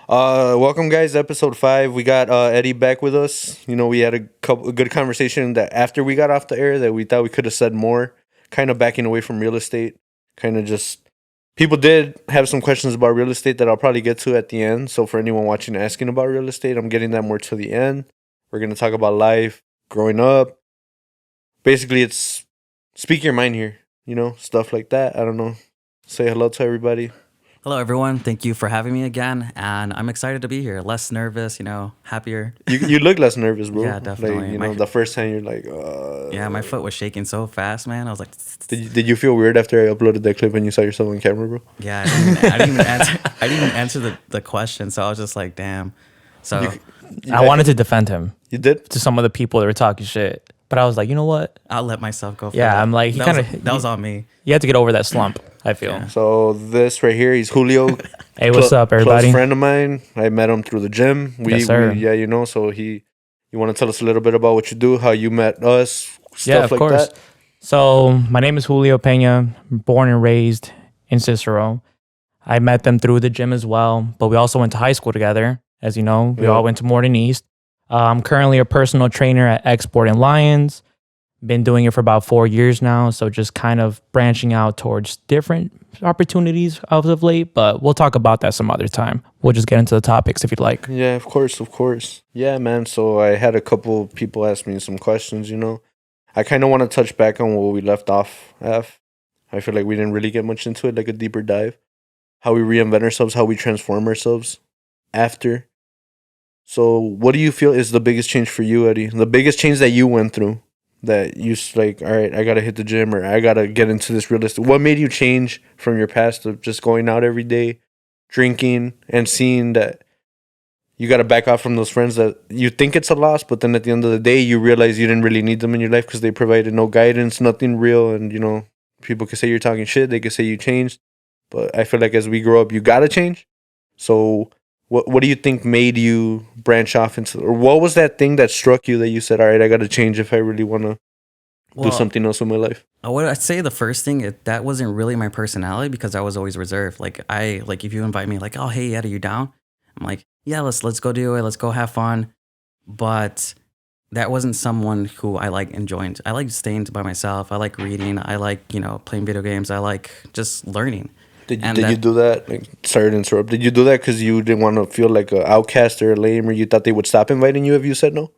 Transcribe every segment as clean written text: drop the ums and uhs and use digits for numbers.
Welcome guys, episode 5. We got Eddie back with us. We had a good conversation that after we got off the air that we thought we could have said more, kind of backing away from real estate. Kind of just people did have some questions about real estate that I'll probably get to at the end. So for anyone watching asking about real estate, I'm getting that more to the end. We're going to talk about life, growing up. Basically, it's speak your mind here, stuff like that. I don't know. Say hello to everybody. Hello, everyone. Thank you for having me again. And I'm excited to be here. Less nervous, happier. You look less nervous, bro. Yeah, definitely. Like, the first time you're like, Yeah, my foot was shaking so fast, man. I was like, Did you feel weird after I uploaded that clip and you saw yourself on camera, bro? yeah, I didn't even answer the question. So I was just like, damn. So I wanted to defend him You did? to some of the people that were talking shit. But I was like, you know what? I'll let myself go. Yeah, I'm like, that was on me. You have to get over that slump, I feel. Yeah. So this right here, he's Julio. Hey, what's up, everybody? Close friend of mine. I met him through the gym. Yes, sir. So you want to tell us a little bit about what you do, how you met us, stuff Yeah, of like course. that? So my name is Julio Pena, born and raised in Cicero. I met them through the gym as well, but we also went to high school together. As you know, we all went to Morton East. I'm currently a personal trainer at Export and Lions. Been doing it for about 4 years now, so just kind of branching out towards different opportunities as of late, but we'll talk about that some other time. We'll just get into the topics if you'd like. Yeah, of course. Yeah, man. So I had a couple people ask me some questions, I kind of want to touch back on what we left off at. I feel like we didn't really get much into it, like a deeper dive. How we reinvent ourselves, how we transform ourselves after. So what do you feel is the biggest change for you, Eddie? The biggest change that you went through? That you like, all right, I gotta hit the gym or I gotta get into this real estate. What made you change from your past of just going out every day, drinking, and seeing that you gotta back off from those friends that you think it's a loss, but then at the end of the day, you realize you didn't really need them in your life because they provided no guidance, nothing real, and people could say you're talking shit, they could say you changed, but I feel like as we grow up, you gotta change. So what do you think made you branch off into, or what was that thing that struck you that you said, all right, I got to change if I really want to do something else in my life? What I'd say the first thing, that wasn't really my personality because I was always reserved. Like if you invite me, like, oh, hey, Ed, are you down? I'm like, yeah, let's go do it. Let's go have fun. But that wasn't someone who I like enjoying. I like staying by myself. I like reading. I like, playing video games. I like just learning. Did you do that? Like, sorry to interrupt. Did you do that because you didn't want to feel like an outcast or a lame, or you thought they would stop inviting you if you said no?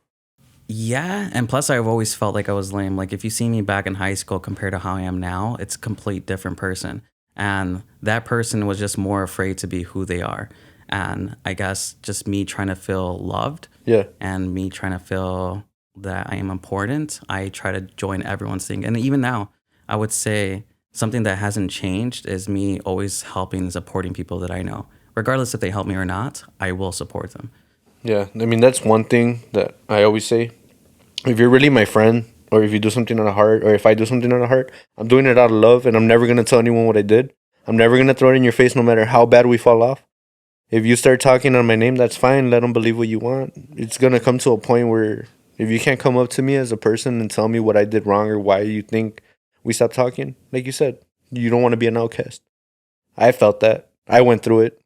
Yeah, and plus I've always felt like I was lame. Like if you see me back in high school compared to how I am now, it's a complete different person. And that person was just more afraid to be who they are. And I guess just me trying to feel loved. Yeah. And me trying to feel that I am important, I try to join everyone's thing. And even now, I would say something that hasn't changed is me always helping and supporting people that I know. Regardless if they help me or not, I will support them. Yeah, I mean, that's one thing that I always say. If you're really my friend, or if you do something out of heart, or if I do something out of heart, I'm doing it out of love, and I'm never going to tell anyone what I did. I'm never going to throw it in your face no matter how bad we fall off. If you start talking on my name, that's fine. Let them believe what you want. It's going to come to a point where if you can't come up to me as a person and tell me what I did wrong or why you think we stopped talking, like you said, you don't want to be an outcast. I felt that. I went through it.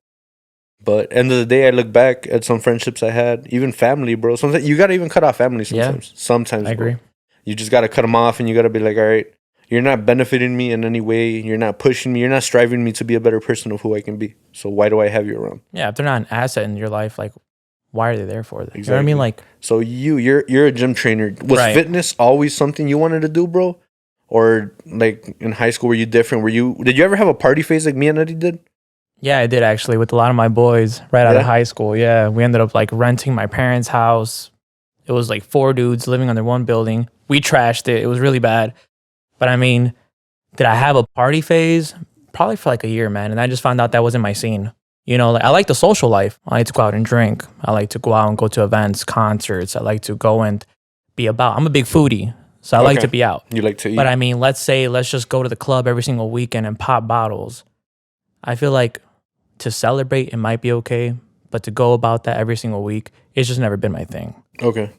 But end of the day, I look back at some friendships I had, even family, bro. Sometimes you gotta even cut off family sometimes. Yeah, sometimes, I agree. Bro. You just gotta cut them off, and you gotta be like, all right, you're not benefiting me in any way. You're not pushing me. You're not striving me to be a better person of who I can be. So why do I have you around? Yeah, if they're not an asset in your life, like, why are they there for? Exactly. You know what I mean? Like, so you're a gym trainer. Was fitness always something you wanted to do, bro? Or like in high school, were you different? Did you ever have a party phase like me and Eddie did? Yeah, I did actually with a lot of my boys right out of high school. Yeah, we ended up like renting my parents' house. It was like 4 dudes living under one building. We trashed it. It was really bad. But I mean, did I have a party phase? Probably for like a year, man. And I just found out that wasn't my scene. Like I like the social life. I like to go out and drink. I like to go out and go to events, concerts. I like to go and be about. I'm a big foodie, so I like to be out. You like to eat. But I mean, let's just go to the club every single weekend and pop bottles. I feel like to celebrate, it might be okay, but to go about that every single week, it's just never been my thing. Okay.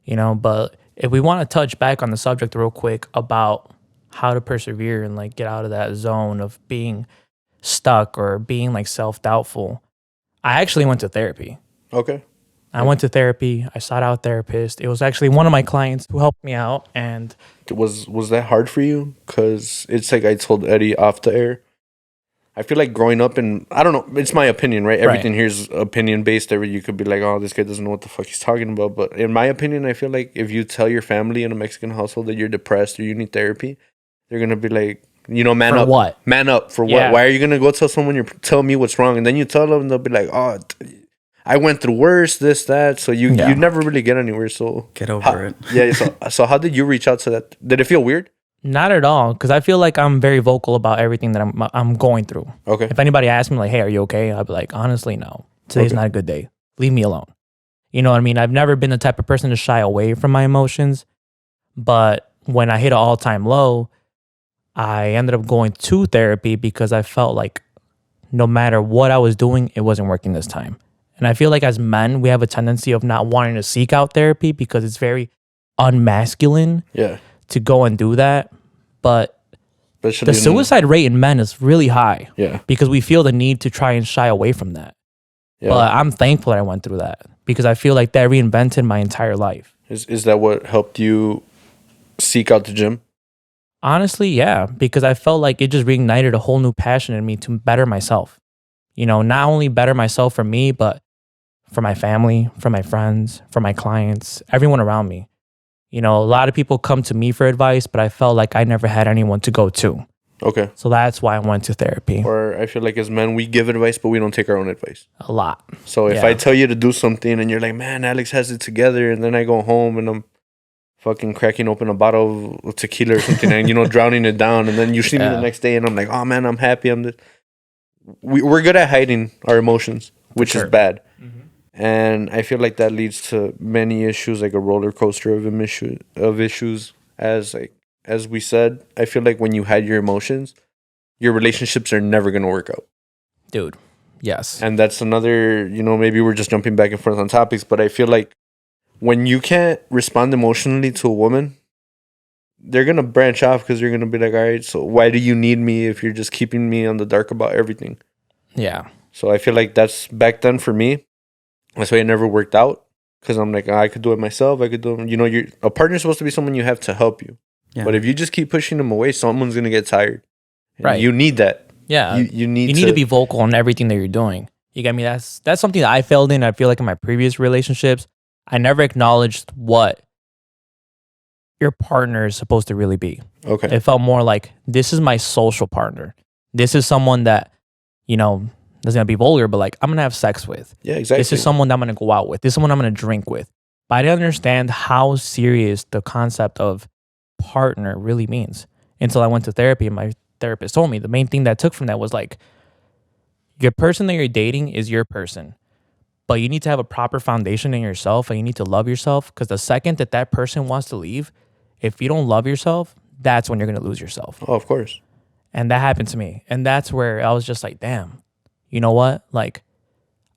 But if we want to touch back on the subject real quick about how to persevere and like get out of that zone of being stuck or being like self-doubtful, I actually went to therapy. Okay. I went to therapy. I sought out a therapist. It was actually one of my clients who helped me out. And Was that hard for you? Because it's like I told Eddie off the air. I feel like growing up in, I don't know, it's my opinion, right? Everything here is opinion based. You could be like, oh, this guy doesn't know what the fuck he's talking about. But in my opinion, I feel like if you tell your family in a Mexican household that you're depressed or you need therapy, they're going to be like, man for up. what? Man up for Yeah. what? Why are you going to go tell someone, tell me what's wrong? And then you tell them, they'll be like, oh, I went through worse, this, that. So you never really get anywhere. So Get over it. Yeah. So how did you reach out to that? Did it feel weird? Not at all, because I feel like I'm very vocal about everything that I'm going through. Okay. If anybody asks me like, "Hey, are you okay?" I'll be like, "Honestly, no. Today's not a good day. Leave me alone." You know what I mean? I've never been the type of person to shy away from my emotions, but when I hit an all-time low, I ended up going to therapy because I felt like no matter what I was doing, it wasn't working this time. And I feel like as men, we have a tendency of not wanting to seek out therapy because it's very unmasculine. Yeah. To go and do that, but Especially the suicide rate in men is really high. Yeah. Because we feel the need to try and shy away from that. Yeah. But I'm thankful that I went through that because I feel like that reinvented my entire life. Is that what helped you seek out the gym? Honestly, yeah, because I felt like it just reignited a whole new passion in me to better myself. Not only better myself for me, but for my family, for my friends, for my clients, everyone around me. A lot of people come to me for advice, but I felt like I never had anyone to go to. Okay. So that's why I went to therapy. Or I feel like as men, we give advice, but we don't take our own advice. A lot. So if I tell you to do something and you're like, man, Alex has it together, and then I go home and I'm fucking cracking open a bottle of tequila or something and, drowning it down, and then you see me the next day and I'm like, oh man, I'm happy. We're good at hiding our emotions, which is bad. Mm-hmm. And I feel like that leads to many issues, like a roller coaster of issues. As we said, I feel like when you hide your emotions, your relationships are never going to work out. Dude, yes. And that's another, maybe we're just jumping back and forth on topics, but I feel like when you can't respond emotionally to a woman, they're going to branch off because you're going to be like, all right, so why do you need me if you're just keeping me on the dark about everything? Yeah. So I feel like that's back then for me. That's why it never worked out because I'm like, I could do it myself. I could do it. A partner's supposed to be someone you have to help you. Yeah. But if you just keep pushing them away, someone's going to get tired. Right. You need that. Yeah. You need to be vocal on everything that you're doing. You get me? That's something that I failed in. I feel like in my previous relationships, I never acknowledged what your partner is supposed to really be. Okay. It felt more like, this is my social partner. This is someone that, that's going to be vulgar, but like, I'm going to have sex with. Yeah, exactly. This is someone that I'm going to go out with. This is someone I'm going to drink with. But I didn't understand how serious the concept of partner really means until I went to therapy and my therapist told me the main thing that I took from that was like, your person that you're dating is your person, but you need to have a proper foundation in yourself and you need to love yourself because the second that person wants to leave, if you don't love yourself, that's when you're going to lose yourself. Oh, of course. And that happened to me. And that's where I was just like, damn. You know what? Like,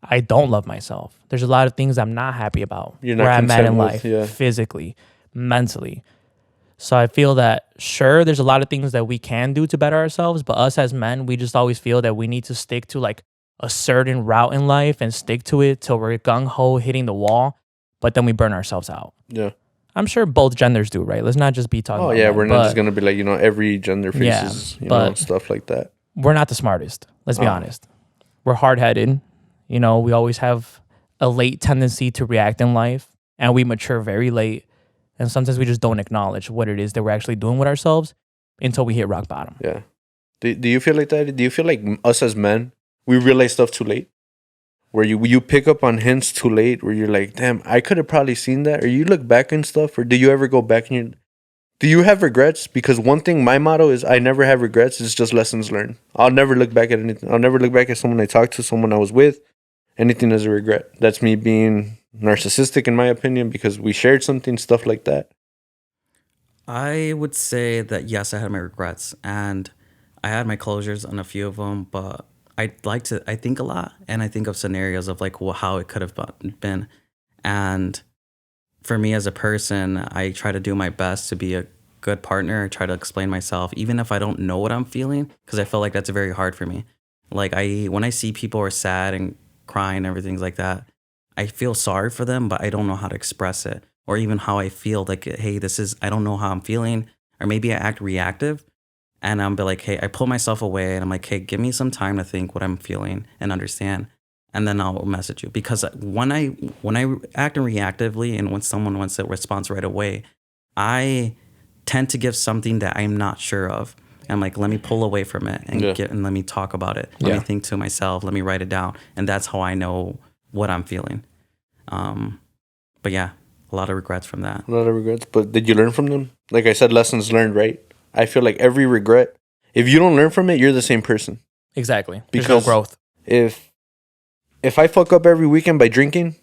I don't love myself. There's a lot of things I'm not happy about where I'm at in life, physically, mentally. So I feel that, sure, there's a lot of things that we can do to better ourselves, but us as men, we just always feel that we need to stick to like a certain route in life and stick to it till we're gung-ho hitting the wall, but then we burn ourselves out. Yeah. I'm sure both genders do, right? Let's not just be talking about we're not just going to be like, every gender faces, stuff like that. We're not the smartest. Let's be honest. We're hard-headed. We always have a late tendency to react in life, and we mature very late. And sometimes we just don't acknowledge what it is that we're actually doing with ourselves until we hit rock bottom. Yeah. Do you feel like that? Do you feel like us as men, we realize stuff too late? Where you pick up on hints too late, where you're like, damn, I could have probably seen that. Or you look back and stuff, or do you ever go back and do you have regrets? Because one thing, my motto is I never have regrets. It's just lessons learned. I'll never look back at anything. I'll never look back at someone I talked to, someone I was with, anything as a regret. That's me being narcissistic, in my opinion, because we shared something, stuff like that. I would say that, yes, I had my regrets. And I had my closures on a few of them, but I think a lot. And I think of scenarios of like how it could have been. And for me as a person, I try to do my best to be a good partner. I try to explain myself, even if I don't know what I'm feeling, because I feel like that's very hard for me. Like when I see people are sad and crying and everything like that, I feel sorry for them, but I don't know how to express it or even how I feel. Like, hey, I don't know how I'm feeling, or maybe I act reactive, and I'm be like, hey, I pull myself away, and I'm like, hey, give me some time to think what I'm feeling and understand, and then I'll message you. Because when I act reactively, and when someone wants a response right away, I tend to give something that I'm not sure of. I'm like, let me pull away from it and and let me talk about it. Let me think to myself. Let me write it down, and that's how I know what I'm feeling. But yeah, a lot of regrets from that. A lot of regrets, but did you learn from them? Like I said, lessons learned, right? I feel like every regret, if you don't learn from it, you're the same person. Exactly. There's Because no growth. If I fuck up every weekend by drinking,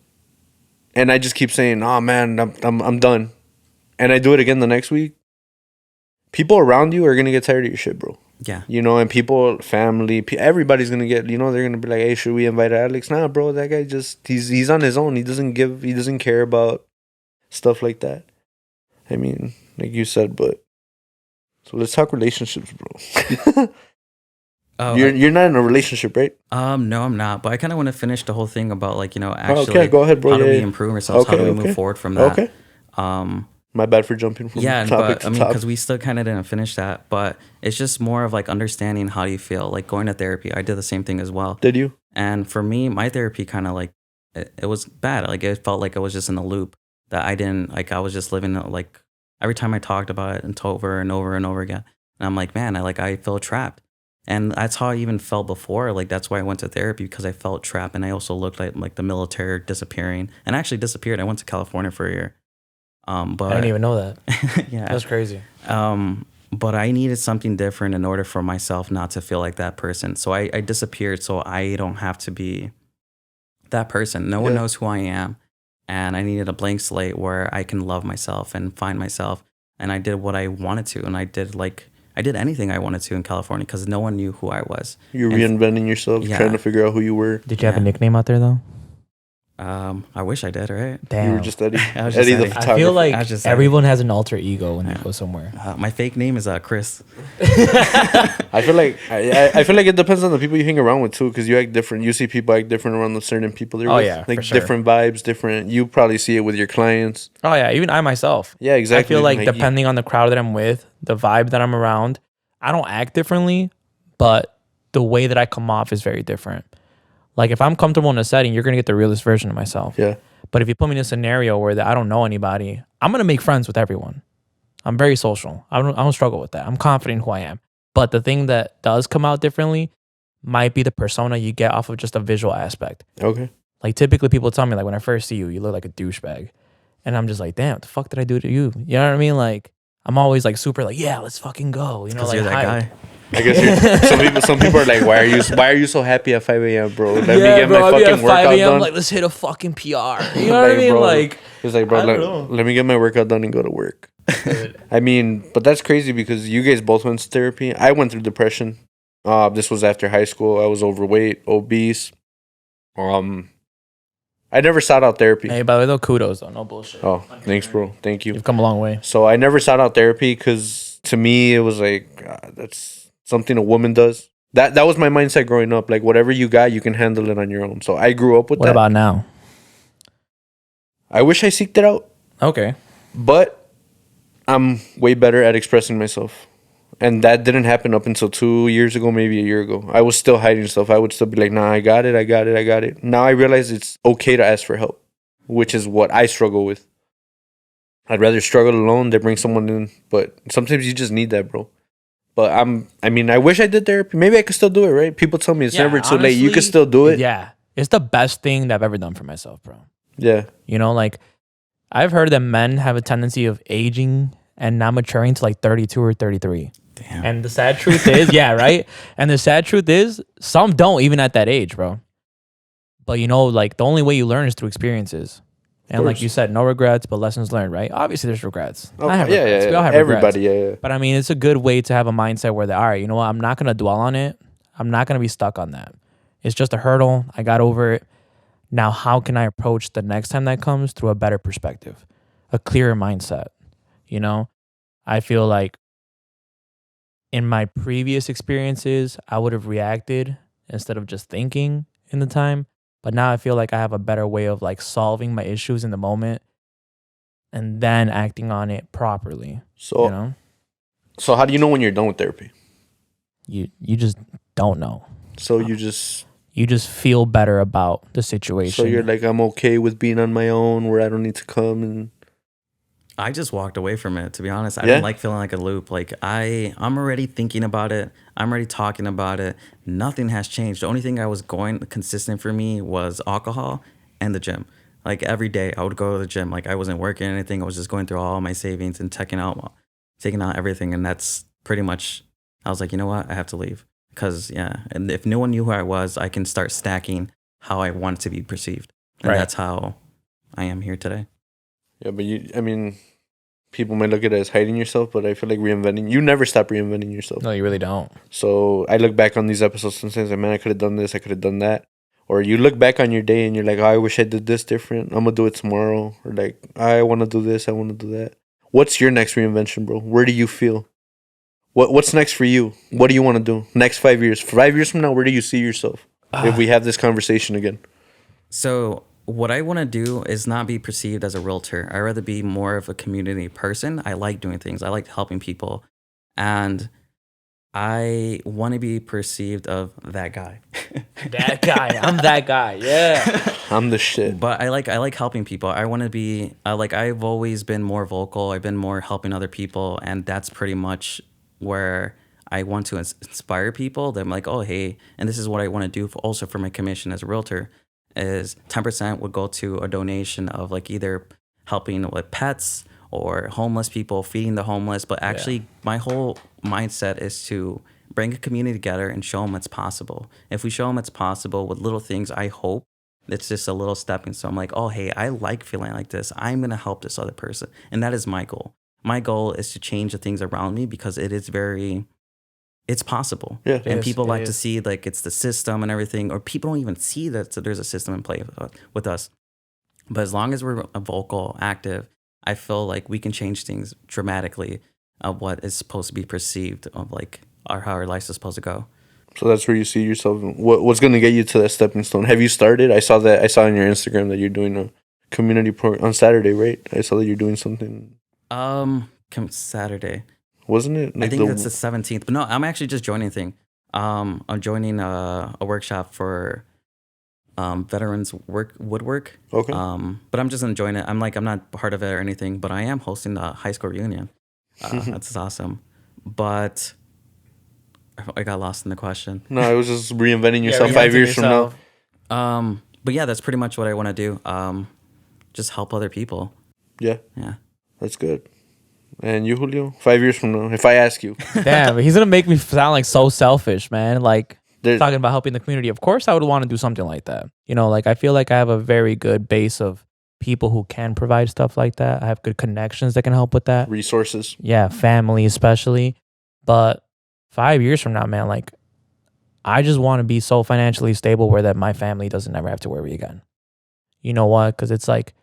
and I just keep saying, "Oh man, I'm done," and I do it again the next week, people around you are gonna get tired of your shit, bro. Yeah. You know, and people, family, everybody's gonna get. You know, they're gonna be like, "Hey, should we invite Alex?" Nah, bro, that guy he's on his own. He doesn't care about stuff like that. I mean, like you said, but so let's talk relationships, bro. Oh, you're not in a relationship, right? No, I'm not. But I kind of want to finish the whole thing about, like, Oh, actually, okay, go ahead, bro. how do Yeah, we yeah. improve ourselves? How do we move forward from that? Okay. My bad for jumping from Yeah, topic but I to mean, topic. because we still kind of didn't finish that. But it's just more of like understanding how you feel, like going to therapy. I did the same thing as well. Did you? And for me, my therapy kind of like it was bad. Like it felt like I was just in a loop that I didn't like. I was just living like every time I talked about it and over and over and over again. And I'm like, man, I feel trapped. And that's how I even felt before. Like that's why I went to therapy, because I felt trapped. And I also looked like the military disappearing, and I actually disappeared. I went to California for a year. But I didn't even know that. yeah, That's crazy. but I needed something different in order for myself not to feel like that person. So I disappeared so I don't have to be that person. No one knows who I am. And I needed a blank slate where I can love myself and find myself. And I did what I wanted to. And I did anything I wanted to in California because no one knew who I was. You're reinventing yourself, trying to figure out who you were. Did you have a nickname out there though? I wish I did, right? Damn. You were just Eddie. I was just Eddie the Eddie. photographer. I feel like just everyone has an alter ego when they go somewhere. My fake name is Chris. I feel like I feel like it depends on the people you hang around with too, because you act different. You see people act different around the certain people they're with. Yeah, like for sure. different vibes, different. You probably see it with your clients. Oh yeah, even I myself. Yeah, exactly. I feel like depending on the crowd that I'm with, the vibe that I'm around, I don't act differently, but the way that I come off is very different. Like if I'm comfortable in a setting, you're gonna get the realest version of myself. Yeah. But if you put me in a scenario where I don't know anybody, I'm gonna make friends with everyone. I'm very social. I don't struggle with that. I'm confident in who I am. But the thing that does come out differently might be the persona you get off of just a visual aspect. Okay. Like typically people tell me like when I first see you, you look like a douchebag. And I'm just like, damn, what the fuck did I do to you? You know what I mean? Like I'm always like super like, yeah, let's fucking go. You know, like you're that guy. I guess some people are like, why are you so happy at 5 a.m., bro? Let me get my I'll be fucking at 5 workout a.m. done. Like, let's hit a fucking PR. You know what I mean? Bro, Like, he's like, bro, let me get my workout done and go to work. I mean, but that's crazy because you guys both went to therapy. I went through depression. This was after high school. I was overweight, obese. I never sought out therapy. Hey, by the way, though, kudos though, no bullshit. Oh, thanks, bro. Thank you. You've come a long way. So I never sought out therapy because to me it was like that's something a woman does. That was my mindset growing up. Like whatever you got, you can handle it on your own. So I grew up with that. What about now? I wish I seeked it out, Okay. but I'm way better at expressing myself. And that didn't happen up until 2 years ago, maybe a year ago. I was still hiding stuff. I would still be like, nah, I got it. Now I realize it's okay to ask for help, which is what I struggle with. I'd rather struggle alone than bring someone in. But sometimes you just need that, bro. But I wish I did therapy. Maybe I could still do it, right? People tell me it's never too late. You can still do it. Yeah. It's the best thing that I've ever done for myself, bro. Yeah. You know, like I've heard that men have a tendency of aging and not maturing to like 32 or 33. Damn. And the sad truth is, yeah, right? And the sad truth is, some don't even at that age, bro. But you know, like the only way you learn is through experiences. And like you said, no regrets, but lessons learned, right? Obviously, there's regrets. Oh, I have yeah, regrets. yeah, We all have everybody, regrets. yeah. But I mean, it's a good way to have a mindset where, all right, you know what? I'm not going to dwell on it. I'm not going to be stuck on that. It's just a hurdle. I got over it. Now, how can I approach the next time that comes through a better perspective, a clearer mindset? You know, I feel like in my previous experiences, I would have reacted instead of just thinking in the time. But now I feel like I have a better way of like solving my issues in the moment and then acting on it properly. So, you know, so how do you know when you're done with therapy? you just don't know. So you just feel better about the so situation. you're like, I'm okay with being on my own, where I don't need to come and. I just walked away from it, to be honest. I Yeah? don't like feeling like a loop. Like I'm already thinking about it. I'm already talking about it. Nothing has changed. The only thing I was going consistent for me was alcohol and the gym. Like every day I would go to the gym. Like I wasn't working or anything. I was just going through all my savings and taking out everything. And that's pretty much, I was like, you know what? I have to leave. Because and if no one knew who I was, I can start stacking how I want to be perceived. And Right. that's how I am here today. Yeah, but people may look at it as hiding yourself, but I feel like you never stop reinventing yourself. No, you really don't. So I look back on these episodes sometimes like, man, I could have done this, I could have done that. Or you look back on your day and you're like, oh, I wish I did this different. I'm going to do it tomorrow. Or like, I want to do this, I want to do that. What's your next reinvention, bro? Where do you feel? What's next for you? What do you want to do? Next 5 years? 5 years from now, where do you see yourself? If we have this conversation again. So what I want to do is not be perceived as a realtor. I'd rather be more of a community person. I like doing things. I like helping people. And I want to be perceived of that guy. That guy. I'm that guy. Yeah. I'm the shit. But I like helping people. I want to be I've always been more vocal. I've been more helping other people, and that's pretty much where I want to inspire people. That I'm like, oh hey, and this is what I want to do also for my commission as a realtor. Is 10% would go to a donation of like either helping with pets or homeless people, feeding the homeless. But actually, my whole mindset is to bring a community together and show them it's possible. If we show them it's possible with little things, I hope it's just a little stepping stone. I'm like, oh, hey, I like feeling like this. I'm going to help this other person. And that is my goal. My goal is to change the things around me because it's possible. Yeah. And people like to see like it's the system and everything, or people don't even see that there's a system in play with us. But as long as we're vocal, active, I feel like we can change things dramatically of what is supposed to be perceived of like how our life is supposed to go. So that's where you see yourself. What's going to get you to that stepping stone? Have you started? I saw on your Instagram that you're doing a community program on Saturday, right? I saw that you're doing something. Saturday. Wasn't it? I think that's the 17th. But no, I'm actually just joining a thing. I'm joining a workshop for veterans woodwork. Okay. But I'm just enjoying it. I'm not part of it or anything, but I am hosting a high school reunion. That's awesome. But I got lost in the question. No, it was just reinventing yourself 5 years from now. But yeah, that's pretty much what I want to do. Just help other people. Yeah. Yeah. That's good. And you, Julio? 5 years from now, if I ask you. Damn, he's gonna make me sound like so selfish, man. Like There's- talking about helping the community. Of course I would want to do something like that. You know, like I feel like I have a very good base of people who can provide stuff like that. I have good connections that can help with that. resources. Yeah, family especially. But 5 years from now, man, like I just want to be so financially stable where that my family doesn't ever have to worry again. You know what? Because it's like,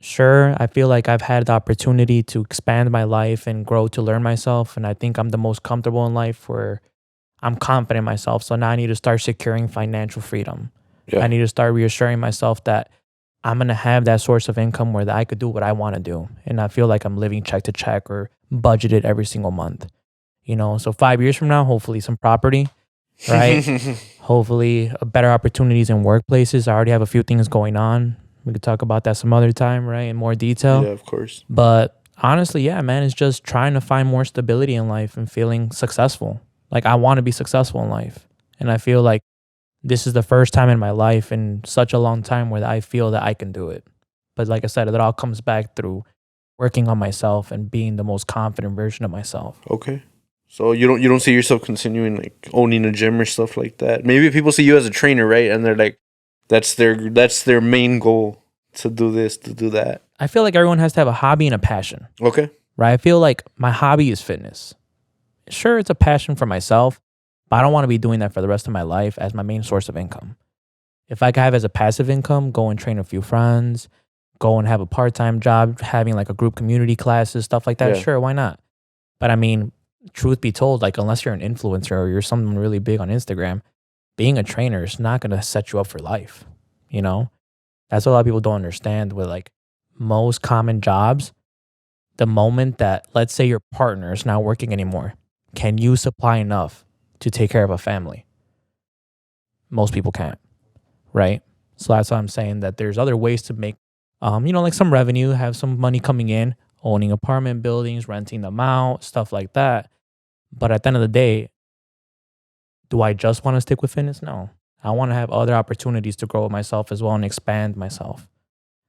sure, I feel like I've had the opportunity to expand my life and grow to learn myself. And I think I'm the most comfortable in life where I'm confident in myself. So now I need to start securing financial freedom. Yeah. I need to start reassuring myself that I'm going to have that source of income where that I could do what I want to do. And I feel like I'm living check to check or budgeted every single month. You know, so 5 years from now, hopefully some property, right? Hopefully better opportunities in workplaces. I already have a few things going on. We could talk about that some other time, right? In more detail. Yeah, of course. But honestly, yeah, man, it's just trying to find more stability in life and feeling successful. Like I want to be successful in life. And I feel like this is the first time in my life in such a long time where I feel that I can do it. But like I said, it all comes back through working on myself and being the most confident version of myself. Okay. So you don't see yourself continuing like owning a gym or stuff like that. Maybe people see you as a trainer, right? And they're like, that's their main goal, to do this, to do that. I feel like everyone has to have a hobby and a passion, Okay. right? I feel like my hobby is fitness. Sure, it's a passion for myself, but I don't want to be doing that for the rest of my life as my main source of income. If I could have as a passive income, go and train a few friends, go and have a part-time job, having like a group community classes, stuff like that, Yeah. sure, why not? But I mean, truth be told, like unless you're an influencer or you're someone really big on Instagram, being a trainer is not going to set you up for life. You know, that's what a lot of people don't understand with like most common jobs. The moment that, let's say, your partner is not working anymore, can you supply enough to take care of a family? Most people can't, right? So that's why I'm saying that there's other ways to make, like some revenue, have some money coming in, owning apartment buildings, renting them out, stuff like that. But at the end of the day, do I just want to stick with fitness? No. I want to have other opportunities to grow myself as well and expand myself.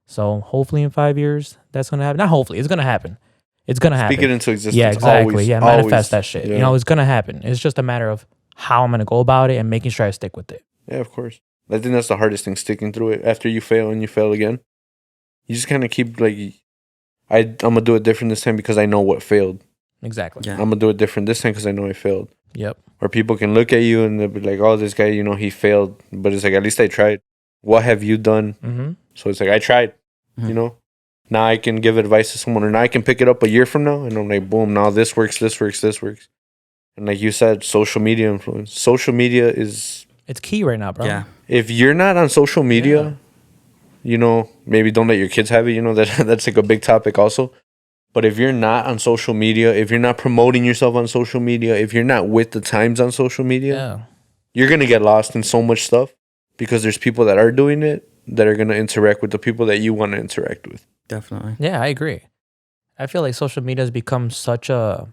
So hopefully in 5 years, that's going to happen. Not hopefully, it's going to happen. It's going to happen. Speak it into existence. Yeah, exactly. Always, manifest always. that shit. Yeah. It's going to happen. It's just a matter of how I'm going to go about it and making sure I stick with it. Yeah, of course. I think that's the hardest thing, sticking through it. After you fail and you fail again, you just kind of keep like, I'm going to do it different this time because I know what failed. Exactly. Yeah. I'm going to do it different this time because I know I failed. Yep. Or people can look at you and they'll be like, oh, this guy, he failed. But it's like, at least I tried. What have you done? Mm-hmm. So it's like, I tried, Now I can give advice to someone, or now I can pick it up a year from now. And I'm like, boom, now this works. And like you said, social media influence. Social media is... It's key right now, bro. Yeah. If you're not on social media, maybe don't let your kids have it. That's like a big topic also. But if you're not on social media, if you're not promoting yourself on social media, if you're not with the times on social media, you're going to get lost in so much stuff because there's people that are doing it that are going to interact with the people that you want to interact with. Definitely. Yeah, I agree. I feel like social media has become such a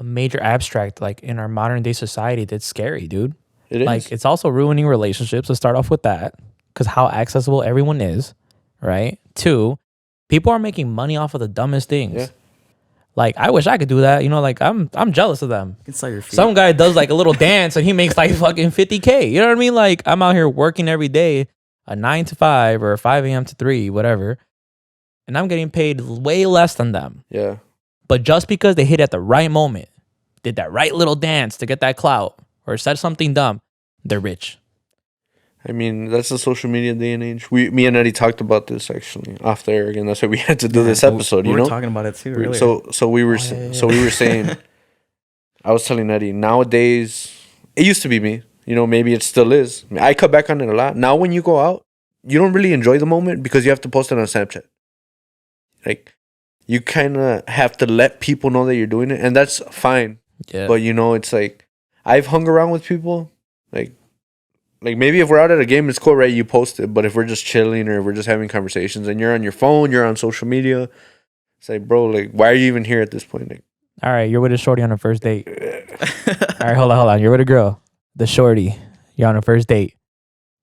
major abstract, like in our modern day society. That's scary, dude. It is. Like, it's also ruining relationships. Let's start off with that, because how accessible everyone is, right? 2, people are making money off of the dumbest things. Yeah. Like, I wish I could do that. Like, I'm jealous of them. You can sell your feet. Some guy does like a little dance and he makes like fucking 50K. You know what I mean? Like, I'm out here working every day, a 9 to 5 or 5 a.m. to 3, whatever, and I'm getting paid way less than them. Yeah. But just because they hit at the right moment, did that right little dance to get that clout, or said something dumb, they're rich. I mean, that's the social media day and age. Me and Eddie talked about this actually off the air again. That's why we had to do this episode. We were talking about it too earlier. So we were saying. I was telling Eddie, nowadays it used to be me. Maybe it still is. I cut back on it a lot. Now when you go out, you don't really enjoy the moment because you have to post it on Snapchat. Like, you kind of have to let people know that you're doing it, and that's fine. Yeah. But it's like, I've hung around with people, like maybe if we're out at a game, it's cool, right? You post it. But if we're just chilling or if we're just having conversations and you're on your phone, you're on social media, it's like, bro, like, why are you even here at this point? Like, all right, you're with a shorty on a first date. All right, hold on. You're with a girl, the shorty. You're on a first date.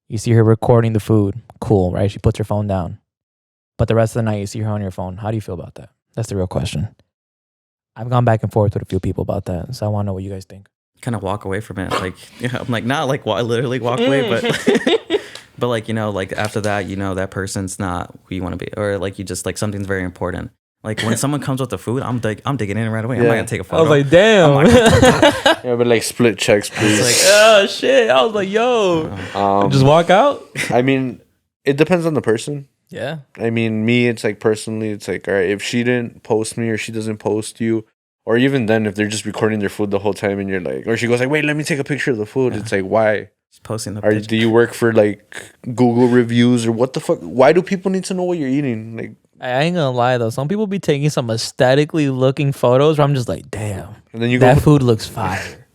You see her recording the food. Cool, right? She puts her phone down. But the rest of the night, you see her on your phone. How do you feel about that? That's the real question. I've gone back and forth with a few people about that, so I want to know what you guys think. Kind of walk away from it. Like, I'm like, not like literally walk away, but but like, like after that, that person's not who you want to be, or like you just like something's very important. Like when someone comes with the food, I'm digging in right away. I'm not gonna take a photo. I was like, damn. yeah, but like split checks, please. Like, oh shit. I was like, yo, just walk out. I mean, it depends on the person. Yeah. I mean, me, it's like personally, it's like, all right, if she didn't post me or she doesn't post you, or even then, if they're just recording their food the whole time and you're like, or she goes like, wait, let me take a picture of the food. Yeah. It's like, why? Just posting the picture. Do you work for like Google reviews or what the fuck? Why do people need to know what you're eating? Like, I ain't gonna lie though. Some people be taking some aesthetically looking photos where I'm just like, damn, and then you that food looks fire.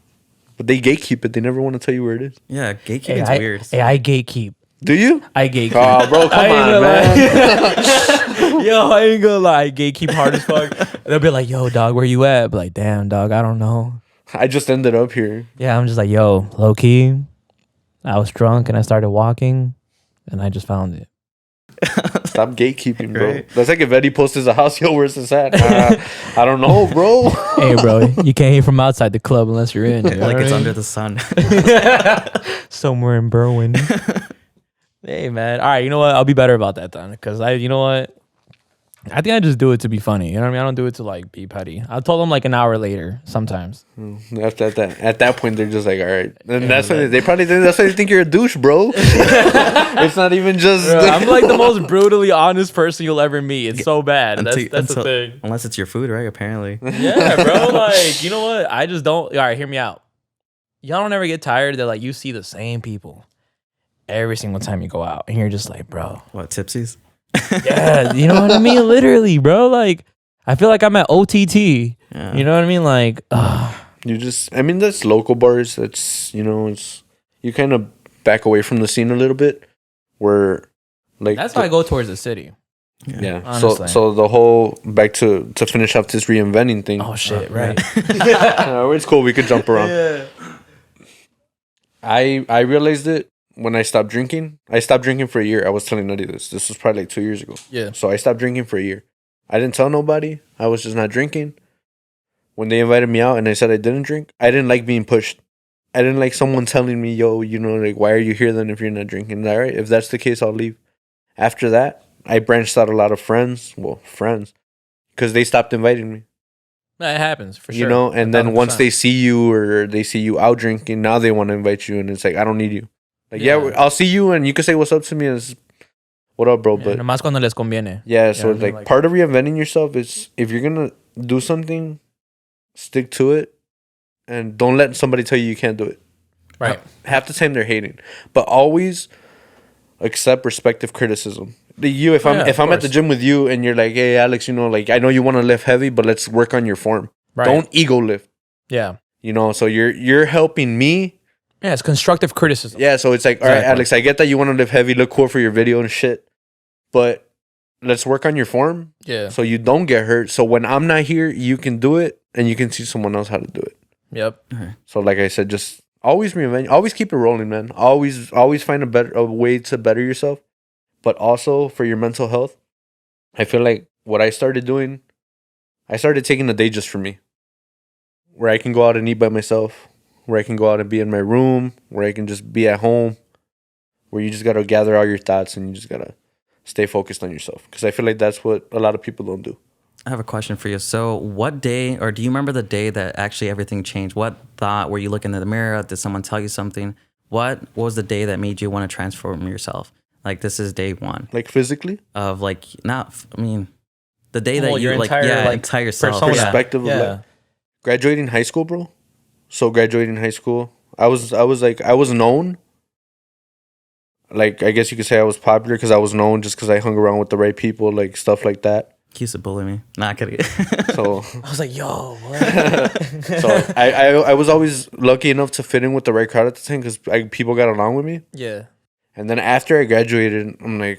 But they gatekeep it. They never want to tell you where it is. Yeah, gatekeeping's weird. Hey, I gatekeep. Do you? I gatekeep. Oh, bro, come on, man. Yo, I ain't gonna lie. I gatekeep hard as fuck. They'll be like, yo, dog, where you at? Be like, damn, dog, I don't know. I just ended up here. Yeah, I'm just like, yo, low key. I was drunk and I started walking and I just found it. Stop gatekeeping, bro. Right. That's like if Eddie posted a house, yo, where's this at? I don't know, bro. Hey, bro, you can't hear from outside the club unless you're in. Like it's under the sun. Somewhere in Berwyn. Hey, man. All right, you know what? I'll be better about that then. Because you know what? I think I just do it to be funny. You know what I mean? I don't do it to like be petty. I told them like an hour later sometimes. At that point, they're just like, all right. And that's why they probably think, that's why they think you're a douche, bro. It's not even just. Bro, I'm like the most brutally honest person you'll ever meet. It's so bad. That's the thing. Unless it's your food, right? Apparently. Yeah, bro. Like, you know what? I just don't. All right, hear me out. y'all don't ever get tired that like you see the same people every single time you go out, and you're just like, bro, What, tipsies? yeah, you know what I mean? Literally, bro. Like, I feel like I'm at OTT. Yeah. You know what I mean? Like, You just, I mean, that's local bars. That's, you know, it's, you kind of back away from the scene a little bit where, like, that's why I go towards the city. yeah. Honestly. So the whole, back to finish off this reinventing thing. Oh shit! Right. It's cool. We could jump around. Yeah. I realized it when I stopped drinking. I stopped drinking for a year. I was telling Nutty this. This was probably like 2 years ago. Yeah. So I stopped drinking for a year. I didn't tell nobody. I was just not drinking. When they invited me out and I said I didn't drink, I didn't like being pushed. I didn't like someone telling me, yo, you know, like, why are you here then if you're not drinking? All right, if that's the case, I'll leave. After that, I branched out a lot of friends. Well, friends. Because they stopped inviting me. It happens for sure. You know, and then 1,000%. once they see you or they see you out drinking, now they want to invite you. And it's like, I don't need you. Like, yeah, I'll see you and you can say what's up to me. And what up, bro? But nomás cuando les conviene. yeah, so You know what I mean? like part of reinventing yourself is if you're going to do something, stick to it. And don't let somebody tell you can't do it. Right. Half the time they're hating, but always accept respective criticism. If I'm at the gym with you and you're like, hey Alex, you know, like I know you want to lift heavy, but let's work on your form. Right. Don't ego lift. Yeah. You know, so you're helping me. Yeah, it's constructive criticism. Yeah, so it's like, all right, Alex, I get that you want to lift heavy, look cool for your video and shit, but let's work on your form. Yeah. So you don't get hurt. So when I'm not here, you can do it and you can teach someone else how to do it. Yep. So like I said, just always reinvent. Always keep it rolling, man. Always find a way to better yourself. But also for your mental health, I feel like what I started doing, I started taking a day just for me. Where I can go out and eat by myself. Where I can go out and be in my room. Where I can just be at home. Where you just got to gather all your thoughts and you just got to stay focused on yourself. Because I feel like that's what a lot of people don't do. I have a question for you. So what day, or do you remember the day that actually everything changed? What thought, were you looking in the mirror? Did someone tell you something? What was the day that made you want to transform yourself? Like, this is day one. Like physically? Of like, not, I mean, the day that you your like, entire self. persona. Perspective of like graduating high school, bro. So graduating high school, I was known. Like, I guess you could say I was popular because I was known just because I hung around with the right people, like stuff like that. He used to bully me. Not kidding. So I was like, yo, what? so I was always lucky enough to fit in with the right crowd at the time because people got along with me. Yeah. And then after I graduated, I'm like,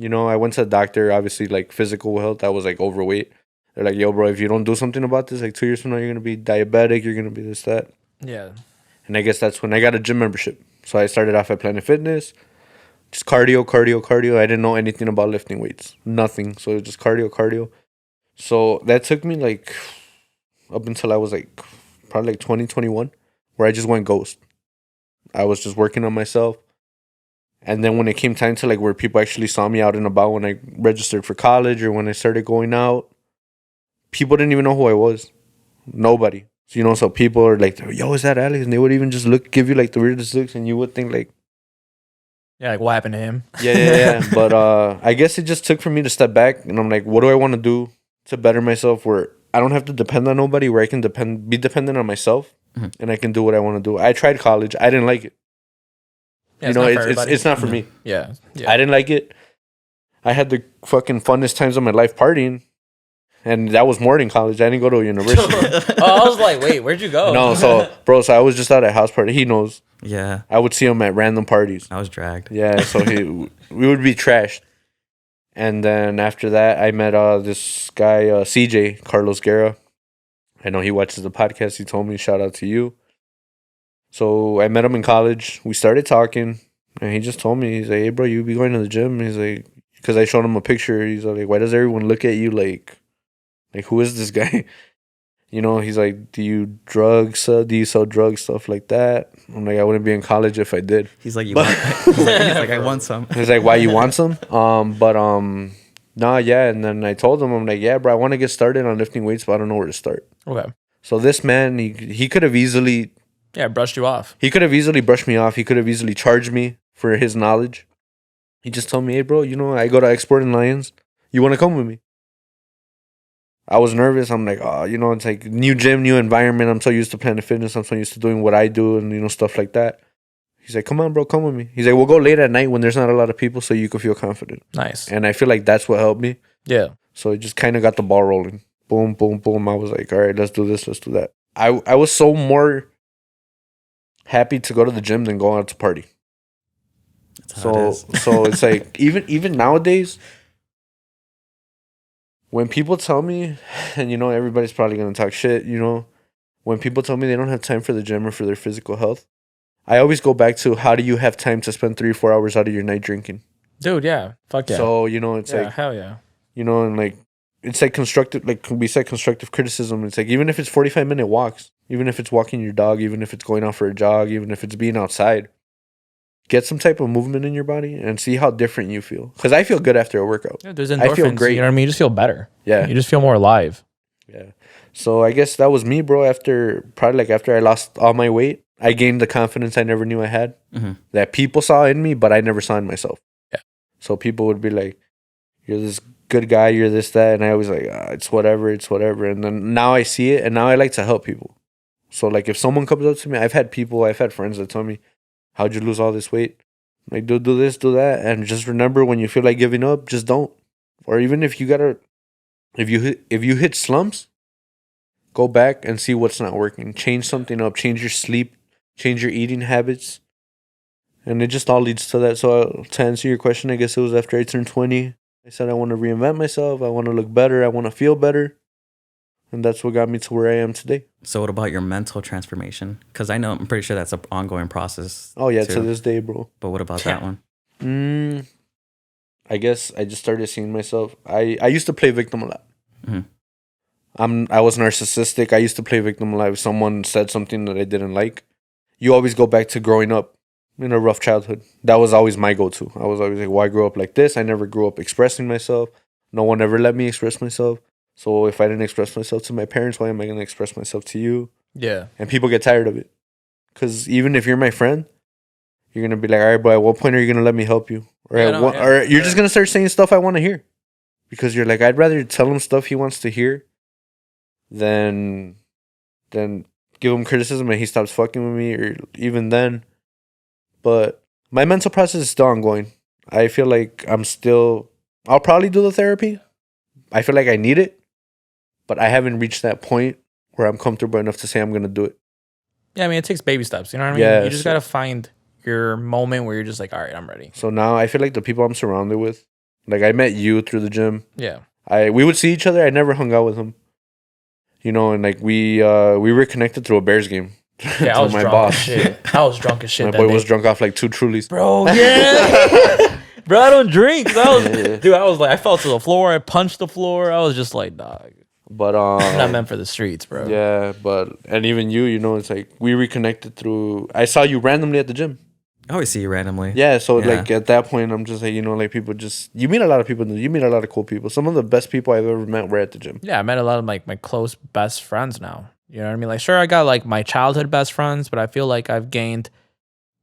you know, I went to the doctor, obviously, like physical health. I was like overweight. They're like, yo, bro, if you don't do something about this, like 2 years from now, you're going to be diabetic. You're going to be this, that. Yeah. And I guess that's when I got a gym membership. So I started off at Planet Fitness. Just cardio. I didn't know anything about lifting weights. Nothing. So it was just cardio. So that took me like up until I was like probably like 2021 where I just went ghost. I was just working on myself. And then when it came time to like where people actually saw me out and about when I registered for college or when I started going out, people didn't even know who I was. Nobody. So, you know, so people are like, yo, is that Alex? And they would even just give you like the weirdest looks and you would think like, yeah, like what happened to him? Yeah. But I guess it just took for me to step back and I'm like, what do I want to do to better myself where I don't have to depend on nobody, where I can be dependent on myself and I can do what I want to do. I tried college. I didn't like it. Yeah, you know, it's not for me. Yeah. I didn't like it. I had the fucking funnest times of my life partying. And that was more than college. I didn't go to a university. I was like, wait, where'd you go? No, so I was just at a house party. He knows. Yeah. I would see him at random parties. I was dragged. Yeah, so we would be trashed. And then after that, I met this guy, CJ, Carlos Guerra. I know he watches the podcast. He told me, shout out to you. So I met him in college. We started talking. And he just told me, he's like, hey, bro, you be going to the gym? He's like, because I showed him a picture. He's like, why does everyone look at you like who is this guy? You know, he's like, do you sell drugs, stuff like that? I'm like, I wouldn't be in college if I did. He's like, he's like, I want some. He's like, why you want some? Nah, yeah. And then I told him, I'm like, yeah, bro, I want to get started on lifting weights, but I don't know where to start. Okay. So this man, he could have easily... Yeah, brushed you off. He could have easily brushed me off. He could have easily charged me for his knowledge. He just told me, hey, bro, you know, I go to Export and Lions. You want to come with me? I was nervous. I'm like, oh, you know, it's like new gym, new environment. I'm so used to Planet Fitness. I'm so used to doing what I do and, you know, stuff like that. He's like, come on, bro, come with me. He's like, we'll go late at night when there's not a lot of people so you can feel confident. Nice. And I feel like that's what helped me. Yeah. So it just kind of got the ball rolling. Boom, boom, boom. I was like, all right, let's do this, let's do that. I was so more happy to go to the gym than going out to party. That's how it is. So it's like even nowadays, when people tell me, and you know everybody's probably gonna talk shit, you know, when people tell me they don't have time for the gym or for their physical health, I always go back to how do you have time to spend 3 or 4 hours out of your night drinking? Dude, yeah. Fuck yeah. So, you know, it's yeah, like, hell yeah. you know, and like it's like constructive, like we said, constructive criticism. It's like even if it's 45-minute walks, even if it's walking your dog, even if it's going out for a jog, even if it's being outside, get some type of movement in your body and see how different you feel. Because I feel good after a workout. Yeah, there's I endorphins. feel great. You know what I mean? You just feel better. Yeah. You just feel more alive. Yeah. So I guess that was me, bro. After I lost all my weight, I gained the confidence I never knew I had that people saw in me, but I never saw in myself. Yeah. So people would be like, you're this good guy, you're this, that. And I was like, it's whatever. And then now I see it and now I like to help people. So like if someone comes up to me, I've had friends that tell me, how'd you lose all this weight? Like, do this, do that. And just remember when you feel like giving up, just don't. Or even if you hit slumps, go back and see what's not working. Change something up. Change your sleep. Change your eating habits. And it just all leads to that. So to answer your question, I guess it was after I turned 20. I said I want to reinvent myself. I want to look better. I want to feel better. And that's what got me to where I am today. So what about your mental transformation? Because I'm pretty sure that's an ongoing process. Oh, yeah, too. to this day, bro. But what about that one? I guess I just started seeing myself. I used to play victim a lot. I was narcissistic. I used to play victim a lot. If someone said something that I didn't like, you always go back to growing up in a rough childhood. That was always my go-to. I was always like, well, I grew up like this. I never grew up expressing myself. No one ever let me express myself. So if I didn't express myself to my parents, why am I going to express myself to you? Yeah. And people get tired of it. Because even if you're my friend, you're going to be like, all right, but at what point are you going to let me help you? Or, or you're just going to start saying stuff I want to hear. Because you're like, I'd rather tell him stuff he wants to hear than give him criticism and he stops fucking with me, or even then. But my mental process is still ongoing. I feel like I'll probably do the therapy. I feel like I need it, but I haven't reached that point where I'm comfortable enough to say I'm going to do it. Yeah, I mean, it takes baby steps. You know what I mean? Yeah, you just got to find your moment where you're just like, all right, I'm ready. So now I feel like the people I'm surrounded with, like I met you through the gym. Yeah. We would see each other. I never hung out with him. You know, and like we were connected through a Bears game. Yeah, I was drunk as shit. I was drunk as shit. My boy was drunk off like 2 Trulies. Bro, yeah. Bro, I don't drink. Dude, I was like, I fell to the floor. I punched the floor. I was just like, dog. But I'm not meant for the streets, bro. Yeah, and even you know, it's like we reconnected through. I saw you randomly at the gym. I always see you randomly. Yeah, so like at that point, I'm just like, you know, like people you meet a lot of people. You meet a lot of cool people. Some of the best people I've ever met were at the gym. Yeah, I met a lot of like my close best friends now. You know what I mean? Like, sure, I got like my childhood best friends, but I feel like I've gained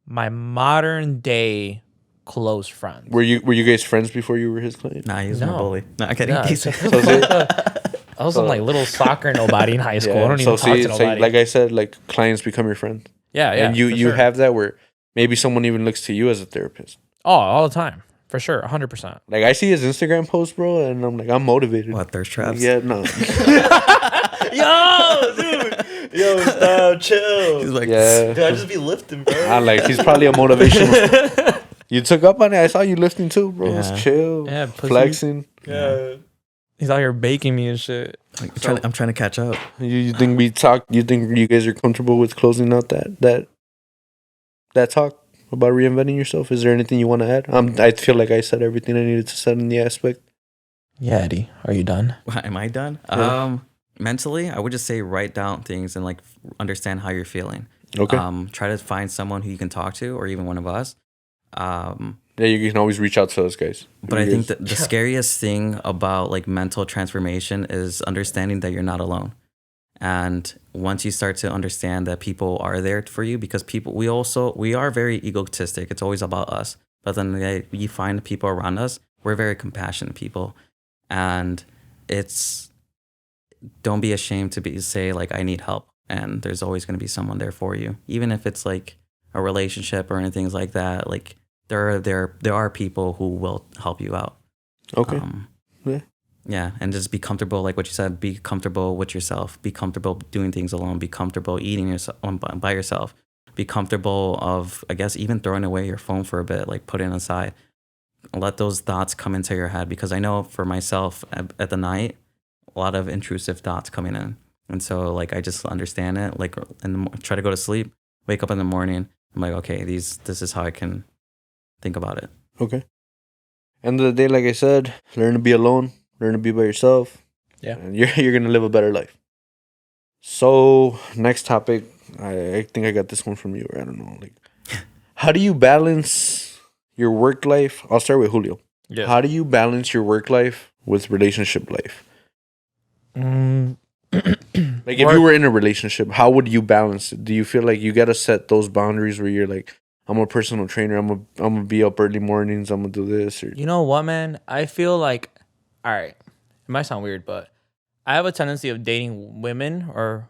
my modern day close friends. Were you guys friends before you were his client? Nah, he was my bully. Nah, I'm kidding. Yeah, I was some like little soccer nobody in high school. I don't even talk to nobody. Like I said, like clients become your friend. Yeah, and you have that where maybe someone even looks to you as a therapist. Oh, all the time. For sure, 100%. Like I see his Instagram post, bro, and I'm like, I'm motivated. What, thirst traps? Yeah, no. Yo, dude. Yo, stop, chill. He's like, yeah. Dude, I just be lifting, bro. I like he's probably a motivational. You took up on it. I saw you lifting too, bro. Yeah. It's chill. Yeah, pussy. Flexing. Yeah. He's out here baking me and shit. I'm trying to catch up. You think we talk? You think you guys are comfortable with closing out that talk about reinventing yourself? Is there anything you want to add? I feel like I said everything I needed to say in the aspect. Yeah, Eddie, are you done? Am I done? Yeah. Mentally, I would just say write down things and like understand how you're feeling. Okay. Try to find someone who you can talk to, or even one of us. Yeah, you can always reach out to us, guys. But I think that the scariest thing about like mental transformation is understanding that you're not alone. And once you start to understand that people are there for you, because we are very egotistic. It's always about us. But then you find people around us, we're very compassionate people. And it's don't be ashamed to say like I need help, and there's always going to be someone there for you, even if it's like a relationship or anything like that. Like there are people who will help you out. Okay. Yeah. Yeah, and just be comfortable, like what you said. Be comfortable with yourself. Be comfortable doing things alone. Be comfortable eating yourself by yourself. Be comfortable of, I guess, even throwing away your phone for a bit, like put it aside. Let those thoughts come into your head, because I know for myself at the night, a lot of intrusive thoughts coming in, and so like I just understand it. Like try to go to sleep, wake up in the morning. I'm like, okay, this is how I can think about it. Okay. End of the day, like I said, learn to be alone. Learn to be by yourself. Yeah. And you're gonna live a better life. So next topic, I think I got this one from you, or I don't know. Like, how do you balance your work life? I'll start with Julio. Yeah. How do you balance your work life with relationship life? Like, if you were in a relationship, how would you balance it? Do you feel like you gotta set those boundaries where you're like, I'm a personal trainer, I'm gonna be up early mornings, I'm gonna do this, or You know what, man? I feel like, all right, it might sound weird, but I have a tendency of dating women or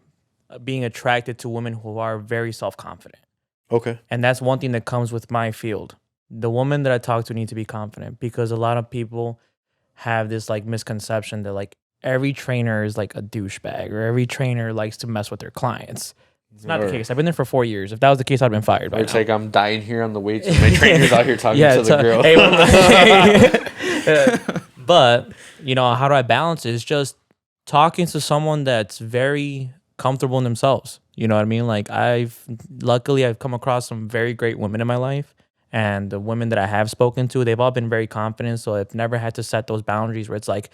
being attracted to women who are very self-confident. okay, And that's one thing that comes with my field. The woman that I talk to need to be confident, because a lot of people have this like misconception that like every trainer is like a douchebag, or every trainer likes to mess with their clients. It's not the Or- case. I've been there for 4 years. If that was the case, I'd been fired by Or it's now. like I'm dying here on the weights and my trainer's out here talking to the girl. But, you know, how do I balance it? It's just talking to someone that's very comfortable in themselves. You know what I mean? Like luckily I've come across some very great women in my life, and the women that I have spoken to, they've all been very confident. So I've never had to set those boundaries where it's like,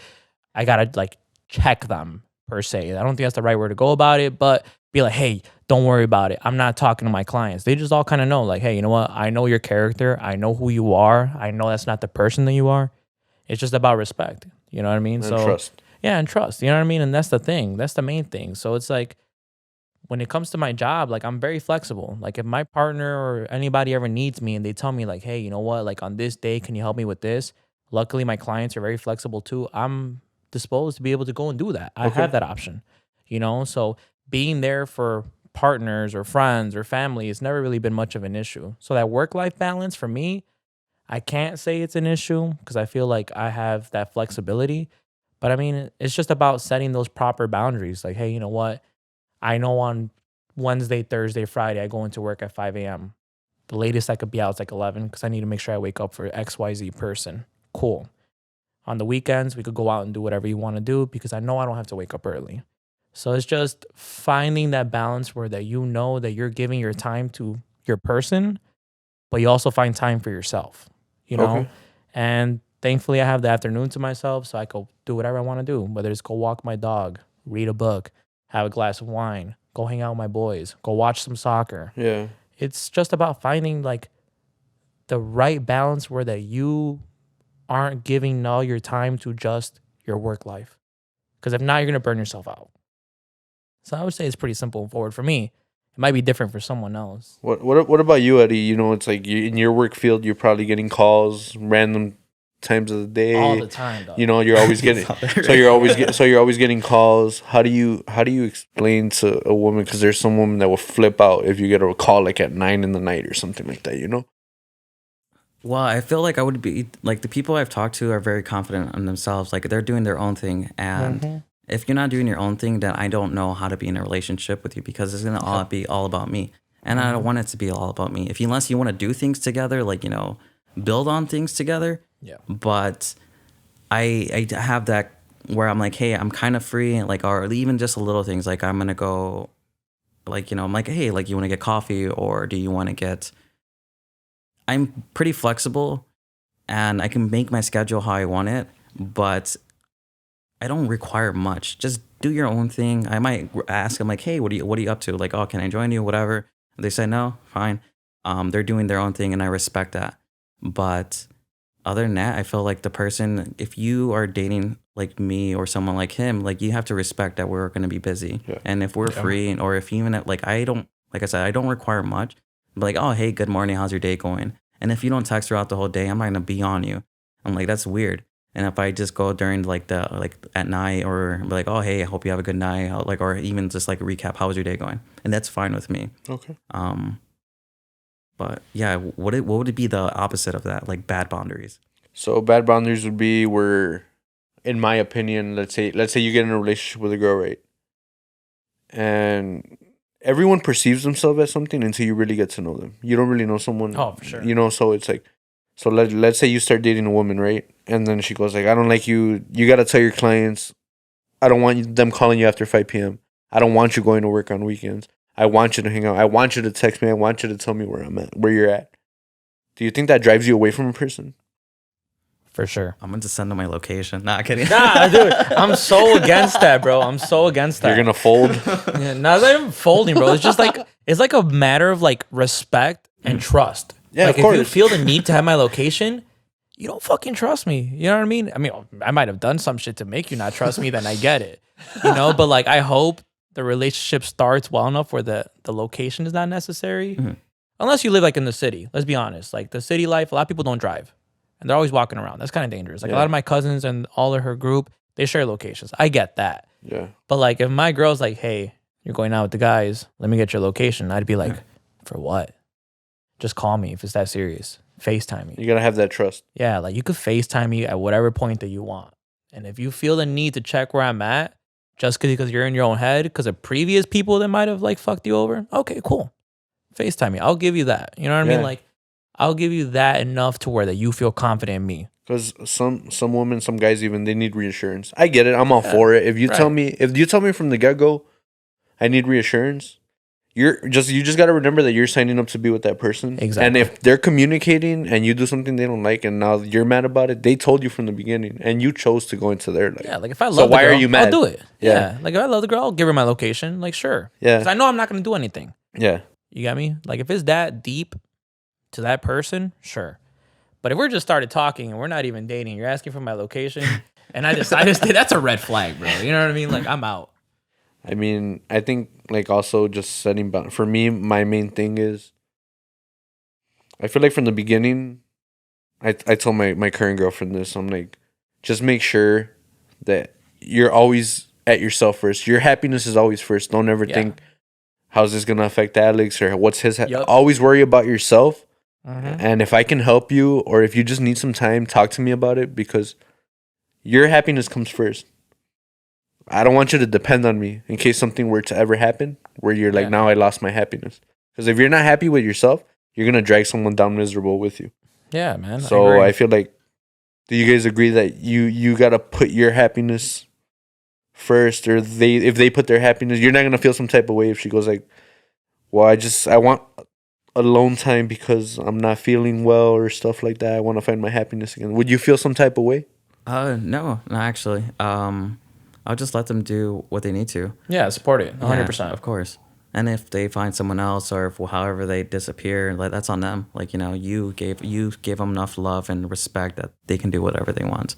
I gotta like check them per se. I don't think that's the right word to go about it, but be like, hey, don't worry about it. I'm not talking to my clients. They just all kind of know, like, hey, you know what? I know your character. I know who you are. I know that's not the person that you are. It's just about respect. You know what I mean? And trust. Yeah, and trust. You know what I mean? And that's the thing. That's the main thing. So it's like, when it comes to my job, like I'm very flexible. Like if my partner or anybody ever needs me and they tell me like, hey, you know what? Like on this day, can you help me with this? Luckily, my clients are very flexible too. I'm disposed to be able to go and do that. I Okay. have that option, you know? So being there for partners or friends or family has never really been much of an issue. So that work-life balance for me, I can't say it's an issue because I feel like I have that flexibility. But I mean, it's just about setting those proper boundaries. Like, hey, you know what? I know on Wednesday, Thursday, Friday, I go into work at 5 a.m. The latest I could be out is like 11 because I need to make sure I wake up for XYZ person. Cool. On the weekends, we could go out and do whatever you want to do because I know I don't have to wake up early. So it's just finding that balance where that you know that you're giving your time to your person, but you also find time for yourself, you know? Okay. And thankfully, I have the afternoon to myself, so I go do whatever I want to do, whether it's go walk my dog, read a book, have a glass of wine, go hang out with my boys, go watch some soccer. Yeah. It's just about finding like the right balance where that you aren't giving all your time to just your work life. Because if not, you're going to burn yourself out. So I would say it's pretty simple and forward for me. It might be different for someone else. What about you, Eddie? You know, it's like in your work field, you're probably getting calls random times of the day. All the time, though. You know, you're always getting you're always getting calls. How do you explain to a woman, because there's some woman that will flip out if you get a call like at 9 p.m. or something like that, you know? Well, I feel like I would be like, the people I've talked to are very confident in themselves. Like they're doing their own thing. And if you're not doing your own thing, then I don't know how to be in a relationship with you, because it's going to be all about me. And I don't want it to be all about me. Unless you want to do things together, like, you know, build on things together. Yeah. But I have that where I'm like, hey, I'm kind of free. Like, or even just little things. Like I'm going to go, like, you know, I'm like, hey, like you want to get coffee, or do you want to get... I'm pretty flexible and I can make my schedule how I want it, but I don't require much. Just do your own thing. I might ask them like, hey, what are you up to? Like, oh, can I join you? Whatever. They say no, fine. They're doing their own thing and I respect that. But other than that, I feel like the person, if you are dating like me or someone like him, like you have to respect that we're going to be busy. Yeah. And if we're free, or if even like I don't require much. But like, oh, hey, good morning. How's your day going? And if you don't text throughout the whole day, I'm not going to be on you. I'm like, that's weird. And if I just go during like at night or be like, oh hey, I hope you have a good night, like, or even just like recap, how was your day going, and that's fine with me. Okay. But yeah, what would it be the opposite of that, like bad boundaries? So bad boundaries would be where, in my opinion, let's say you get in a relationship with a girl, right? And everyone perceives themselves as something until you really get to know them. You don't really know someone. Oh, for sure. You know, so it's like, so let's say you start dating a woman, right? And then she goes like, I don't like you. You got to tell your clients, I don't want them calling you after 5 p.m. I don't want you going to work on weekends. I want you to hang out. I want you to text me. I want you to tell me where I'm at, where you're at. Do you think that drives you away from a person? For sure. I'm gonna just send them my location. Nah, kidding. Nah, dude, I'm so against that, bro. I'm so against that. You're gonna fold. Yeah, not even folding, bro. It's just like it's like a matter of like respect and trust. Yeah, like of course. if you feel the need to have my location, you don't fucking trust me. You know what I mean? I mean, I might have done some shit to make you not trust me. Then I get it, you know. But like, I hope the relationship starts well enough where the location is not necessary, unless you live like in the city. Let's be honest. Like the city life, a lot of people don't drive. And they're always walking around. That's kind of dangerous. Like a lot of my cousins and all of her group, they share locations. I get that. Yeah. But like if my girl's like, hey, you're going out with the guys, let me get your location. I'd be like, for what? Just call me if it's that serious. FaceTime me. You gotta have that trust. Yeah, like you could FaceTime me at whatever point that you want. And if you feel the need to check where I'm at, just because you're in your own head, because of previous people that might have like fucked you over, okay, cool. FaceTime me. I'll give you that. You know what I mean? Like, I'll give you that enough to where that you feel confident in me. Because some women, some guys even, they need reassurance. I get it. I'm all for it. If you tell me from the get go, I need reassurance. You just got to remember that you're signing up to be with that person. Exactly. And if they're communicating and you do something they don't like, and now you're mad about it, they told you from the beginning, and you chose to go into their life. Yeah, like if I love so the why girl, are you mad? I'll do it. Yeah. Yeah, like if I love the girl, I'll give her my location. Like sure. Yeah. Because I know I'm not gonna do anything. Yeah. You got me? Like if it's that deep to that person, sure. But if we're just started talking and we're not even dating, you're asking for my location, and I decide to stay, that's a red flag, bro. You know what I mean? Like I'm out. I mean, I think like also just setting boundaries. For me, my main thing is, I feel like from the beginning, I told my current girlfriend this. I'm like, just make sure that you're always at yourself first. Your happiness is always first. Don't ever think, how's this gonna affect Alex or what's his. Always worry about yourself. And if I can help you, or if you just need some time, talk to me about it, because your happiness comes first. I don't want you to depend on me in case something were to ever happen where you're like, now I lost my happiness. Because if you're not happy with yourself, you're going to drag someone down miserable with you. Yeah, man. So I feel like, do you guys agree that you got to put your happiness first, or if they put their happiness, you're not going to feel some type of way if she goes like, well, I want alone time because I'm not feeling well or stuff like that. I want to find my happiness again. Would you feel some type of way? No, actually. I'll just let them do what they need to. Yeah, support it. 100%. Yeah, of course. And if they find someone else, or if however they disappear, like that's on them. Like, you know, you gave them enough love and respect that they can do whatever they want.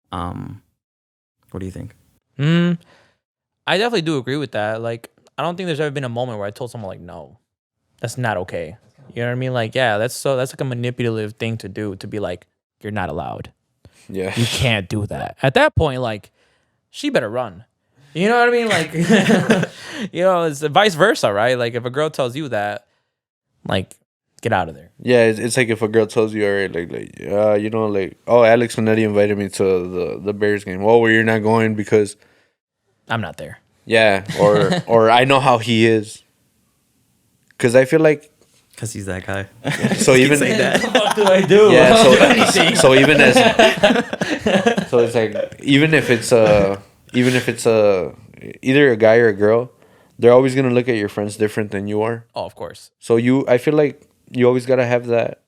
What do you think? I definitely do agree with that. Like, I don't think there's ever been a moment where I told someone like, no, that's not okay. You know what I mean? Like, yeah, that's like a manipulative thing to do, to be like, you're not allowed. Yeah. You can't do that. At that point, like, she better run. You know what I mean? Like, you know, it's vice versa, right? Like, if a girl tells you that, like, get out of there. Yeah, it's like if a girl tells you, all right, you know, like, oh, Alex and Eddie invited me to the Bears game. Oh, well, you're not going because I'm not there. Yeah, or I know how he is. Because I feel like, because he's that guy. So even what the fuck do I do? Yeah, I don't do anything. So even as so it's like even if it's either a guy or a girl, they're always gonna look at your friends different than you are. Oh, of course. So I feel like you always gotta have that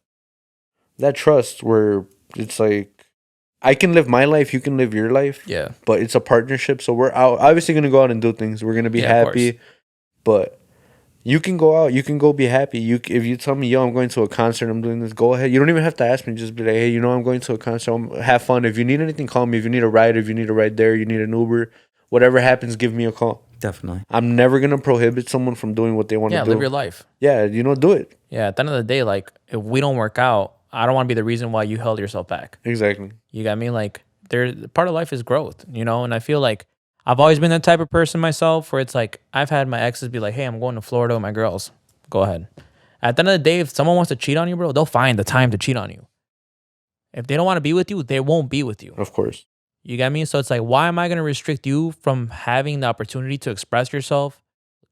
trust where it's like, I can live my life, you can live your life. Yeah. But it's a partnership, so we're obviously gonna go out and do things. We're gonna be happy, but you can go out, you can go be happy. If you tell me, yo, I'm going to a concert, I'm doing this, go ahead. You don't even have to ask me. Just be like, hey, you know, I'm going to a concert. Have fun. If you need anything, call me. If you need a ride, there, you need an Uber, whatever happens, give me a call. Definitely. I'm never gonna prohibit someone from doing what they want to do. Yeah, live your life. Yeah, you know, do it. Yeah, at the end of the day, like, if we don't work out, I don't want to be the reason why you held yourself back. Exactly. You got me? Like, part of life is growth, you know. And I feel like I've always been that type of person myself, where it's like I've had my exes be like, "Hey, I'm going to Florida with my girls. Go ahead." At the end of the day, if someone wants to cheat on you, bro, they'll find the time to cheat on you. If they don't want to be with you, they won't be with you. Of course. You get me? So it's like, why am I going to restrict you from having the opportunity to express yourself,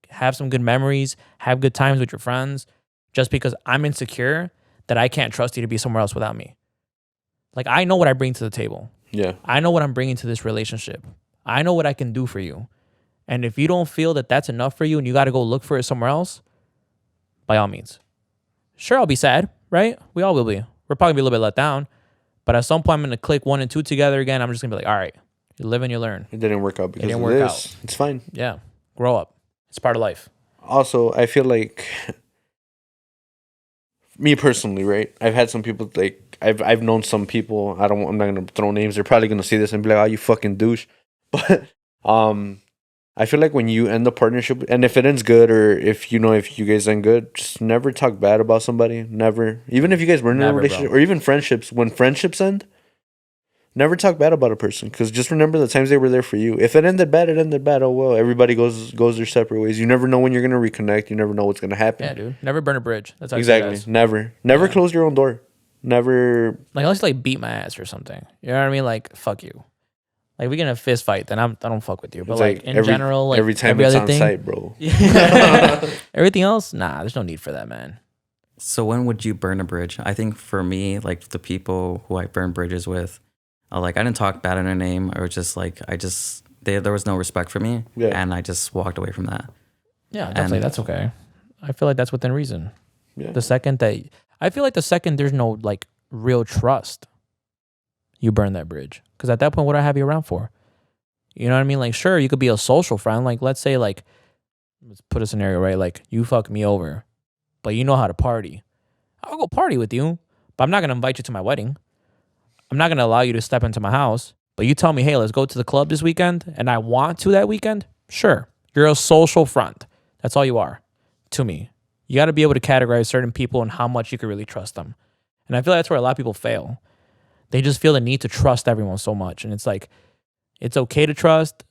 have some good memories, have good times with your friends, just because I'm insecure that I can't trust you to be somewhere else without me? Like, I know what I bring to the table. Yeah. I know what I'm bringing to this relationship. I know what I can do for you. And if you don't feel that that's enough for you and you got to go look for it somewhere else, by all means. Sure, I'll be sad, right? We all will be. We're probably be a little bit let down. But at some point, I'm going to click 1 and 2 together again. I'm just going to be like, all right, you live and you learn. It didn't work out because didn't of work this. It's fine. Yeah, grow up. It's part of life. Also, I feel like me personally, right? I've had some people like I've known some people. I'm not gonna throw names. They're probably gonna see this and be like, "Oh, you fucking douche." But I feel like when you end the partnership, and if it ends good, or if you guys end good, just never talk bad about somebody. Never, even if you guys were in a Never, relationship, bro. or even friendships. When friendships end, never talk bad about a person, because just remember the times they were there for you. If it ended bad, it ended bad. Oh well, everybody goes their separate ways. You never know when you're gonna reconnect. You never know what's gonna happen. Yeah, dude. Never burn a bridge. That's how Exactly. Never Yeah. close your own door. Never. Like, unless you like beat my ass or something. You know what I mean? Like, fuck you. Like, we get in a fist fight, then I don't fuck with you. But It's like in every, general, like every time every it's other on thing, site, bro. everything else, nah, there's no need for that, man. So when would you burn a bridge? I think for me, like the people who I burn bridges with, like I didn't talk bad in their name, or just like there was no respect for me, Yeah. and I just walked away from that. Yeah, definitely. And- That's okay. I feel like that's within reason. Yeah. The second there's no like real trust, you burn that bridge. Because at that point, what do I have you around for? You know what I mean? Like, sure, you could be a social friend. Like, let's say, like, let's put a scenario, right? Like, you fuck me over, but you know how to party. I'll go party with you, but I'm not going to invite you to my wedding. I'm not going to allow you to step into my house. But you tell me, hey, let's go to the club this weekend, and I want to that weekend. Sure. You're a social friend. That's all you are to me. You got to be able to categorize certain people and how much you can really trust them. And I feel like that's where a lot of people fail. They just feel the need to trust everyone so much. And it's like, it's okay to trust,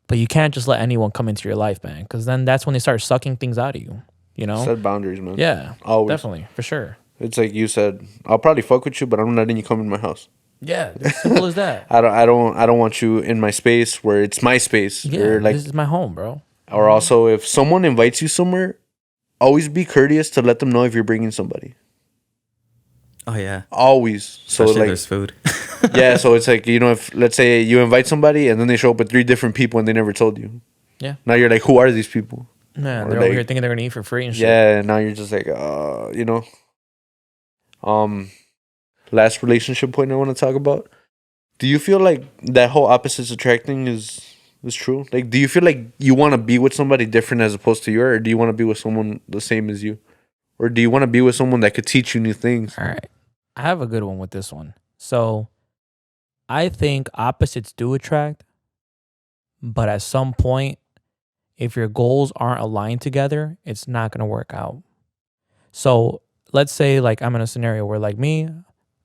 but you can't just let anyone come into your life, man. Because then that's when they start sucking things out of you, you know? Set boundaries, man. Yeah, Always. definitely, for sure. It's like you said, I'll probably fuck with you, but I'm not letting you come in my house. Yeah, as simple as that. I don't want you in my space where it's my space. Yeah, Or like, this is my home, bro. or also if someone invites you somewhere, always be courteous to let them know if you're bringing somebody. Oh yeah, Always. So especially if like, there's food. yeah. So it's like, if let's say you invite somebody and then they show up with 3 different people and they never told you. Yeah. Now you're like, who are these people? Man, Or they're like- over here thinking they're gonna eat for free and shit. Yeah. Now you're just like, Last relationship point I want to talk about. Do you feel like that whole opposites attracting is true? Like, do you feel like you want to be with somebody different as opposed to you, or do you want to be with someone the same as you? Or do you want to be with someone that could teach you new things? All right. I have a good one with this one. So I think opposites do attract, but at some point, if your goals aren't aligned together, it's not going to work out. So let's say, like, I'm in a scenario where, like, me,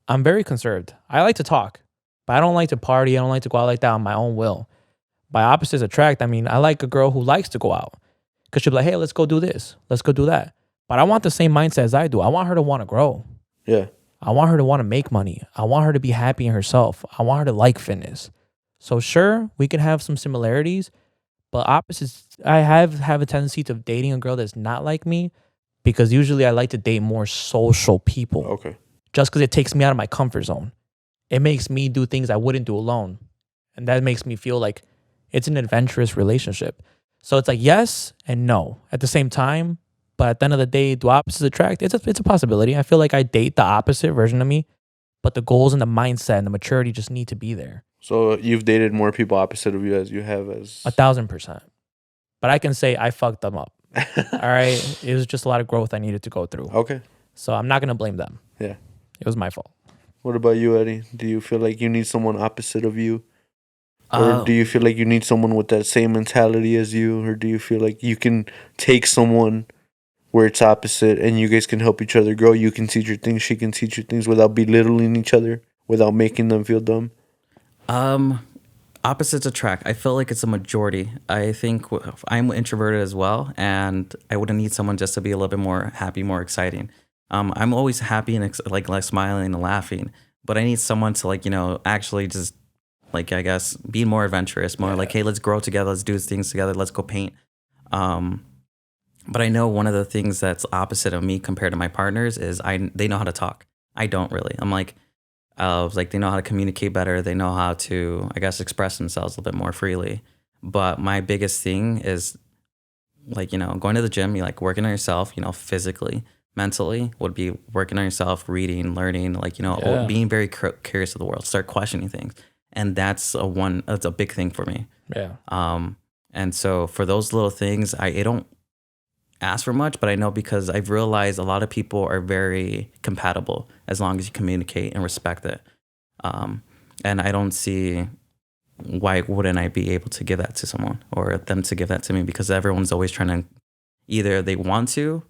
I'm very conserved. I like to talk, but I don't like to party. I don't like to go out like that on my own will. By opposites attract, I mean, I like a girl who likes to go out because she'll be like, hey, let's go do this. Let's go do that. But I want the same mindset as I do. I want her to want to grow. Yeah. I want her to want to make money. I want her to be happy in herself. I want her to like fitness. So sure, we can have some similarities, but opposites, I have a tendency to dating a girl that's not like me because usually I like to date more social people Okay. just because it takes me out of my comfort zone. It makes me do things I wouldn't do alone. And that makes me feel like it's an adventurous relationship. So it's like yes and no at the same time. But at the end of the day, do opposites attract? It's a possibility. I feel like I date the opposite version of me, but the goals and the mindset and the maturity just need to be there. So you've dated more people opposite of you as you have as 1,000%. But I can say I fucked them up. All right. It was just a lot of growth I needed to go through. Okay. So I'm not going to blame them. Yeah. It was my fault. What about you, Eddie? Do you feel like you need someone opposite of you? Or do you feel like you need someone with that same mentality as you? Or do you feel like you can take someone where it's opposite and you guys can help each other grow? You can teach her things, she can teach you things without belittling each other, without making them feel dumb? Um, Opposites attract. I feel like it's a majority. I think I'm introverted as well, and I wouldn't need someone just to be a little bit more happy, more exciting. I'm always happy and like smiling and laughing, but I need someone to like actually just like I guess be more adventurous, more like hey, let's grow together, let's do things together, let's go paint. Um, but I know one of the things that's opposite of me compared to my partners is they know how to talk. I don't really. I'm like like they know how to communicate better. They know how to, I guess, express themselves a little bit more freely. But my biggest thing is like, going to the gym, you like working on yourself, physically, mentally would be working on yourself, reading, learning, like, being very curious of the world, start questioning things. And that's a big thing for me. Yeah. And so for those little things, I don't ask for much, but I know because I've realized a lot of people are very compatible as long as you communicate and respect it. And I don't see why wouldn't I be able to give that to someone or them to give that to me, because everyone's always trying to either they want to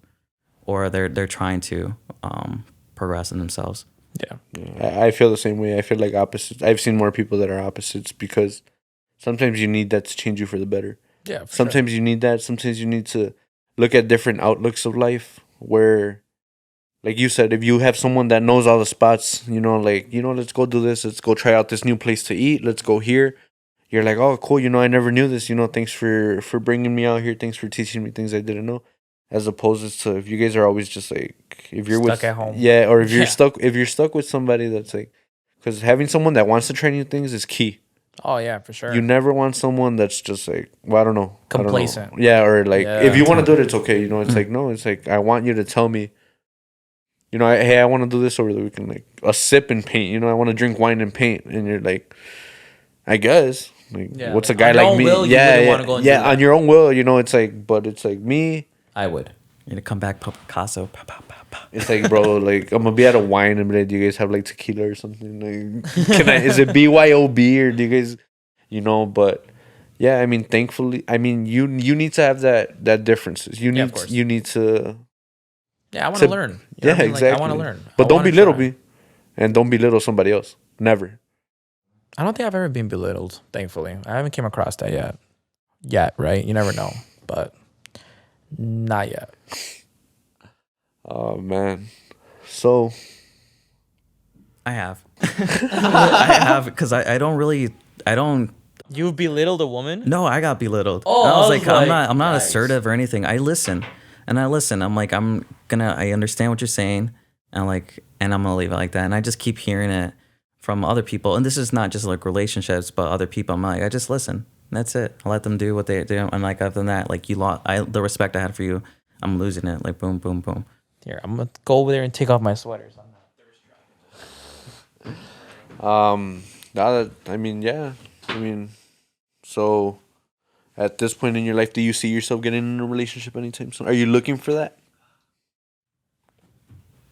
or they're trying to progress in themselves. Yeah, I feel the same way. I feel like opposites. I've seen more people that are opposites because sometimes you need that to change you for the better. Yeah. Sometimes you need that. Sometimes you need to look at different outlooks of life where, like you said, if you have someone that knows all the spots, like, let's go do this. Let's go try out this new place to eat. Let's go here. You're like, oh, cool. I never knew this. Thanks for bringing me out here. Thanks for teaching me things I didn't know. As opposed to if you guys are always just like, if you're stuck at home. Yeah, or if you're stuck with somebody that's like, because having someone that wants to try new things is key. Oh yeah, for sure. You never want someone that's just like, well, I don't know. Complacent. Yeah, or like, if you want to do it, it's okay. It's like, no, it's like, I want you to tell me, hey, I want to do this over the weekend. Like, a sip and paint. I want to drink wine and paint. And you're like, I guess. Like, what's a guy like me? Yeah, on your own will, it's like, but it's like me. I would. You're gonna come back, Picasso. It's like, bro, like, I'm gonna be at a wine and be like, do you guys have like tequila or something? Like, is it BYOB or do you guys, but yeah, I mean, thankfully, you need to have that differences. You need to. Yeah, I want to learn. Yeah, exactly. Like, I want to learn. But don't belittle me. And don't belittle somebody else. Never. I don't think I've ever been belittled, thankfully. I haven't came across that yet. Yet, right? You never know. But not yet. Oh, man. So. I have. I have, because I don't. You belittled a woman? No, I got belittled. Oh, I was like, I'm not nice. assertive or anything. I listen. I'm like, I understand what you're saying. And I'm gonna leave it like that. And I just keep hearing it from other people. And this is not just like relationships, but other people. I'm like, I just listen. That's it. I let them do what they do. And like, other than that, like the respect I had for you, I'm losing it. Like, boom, boom, boom. Here, I'm gonna go over there and take off my sweaters. So at this point in your life, do you see yourself getting in a relationship anytime soon? Are you looking for that?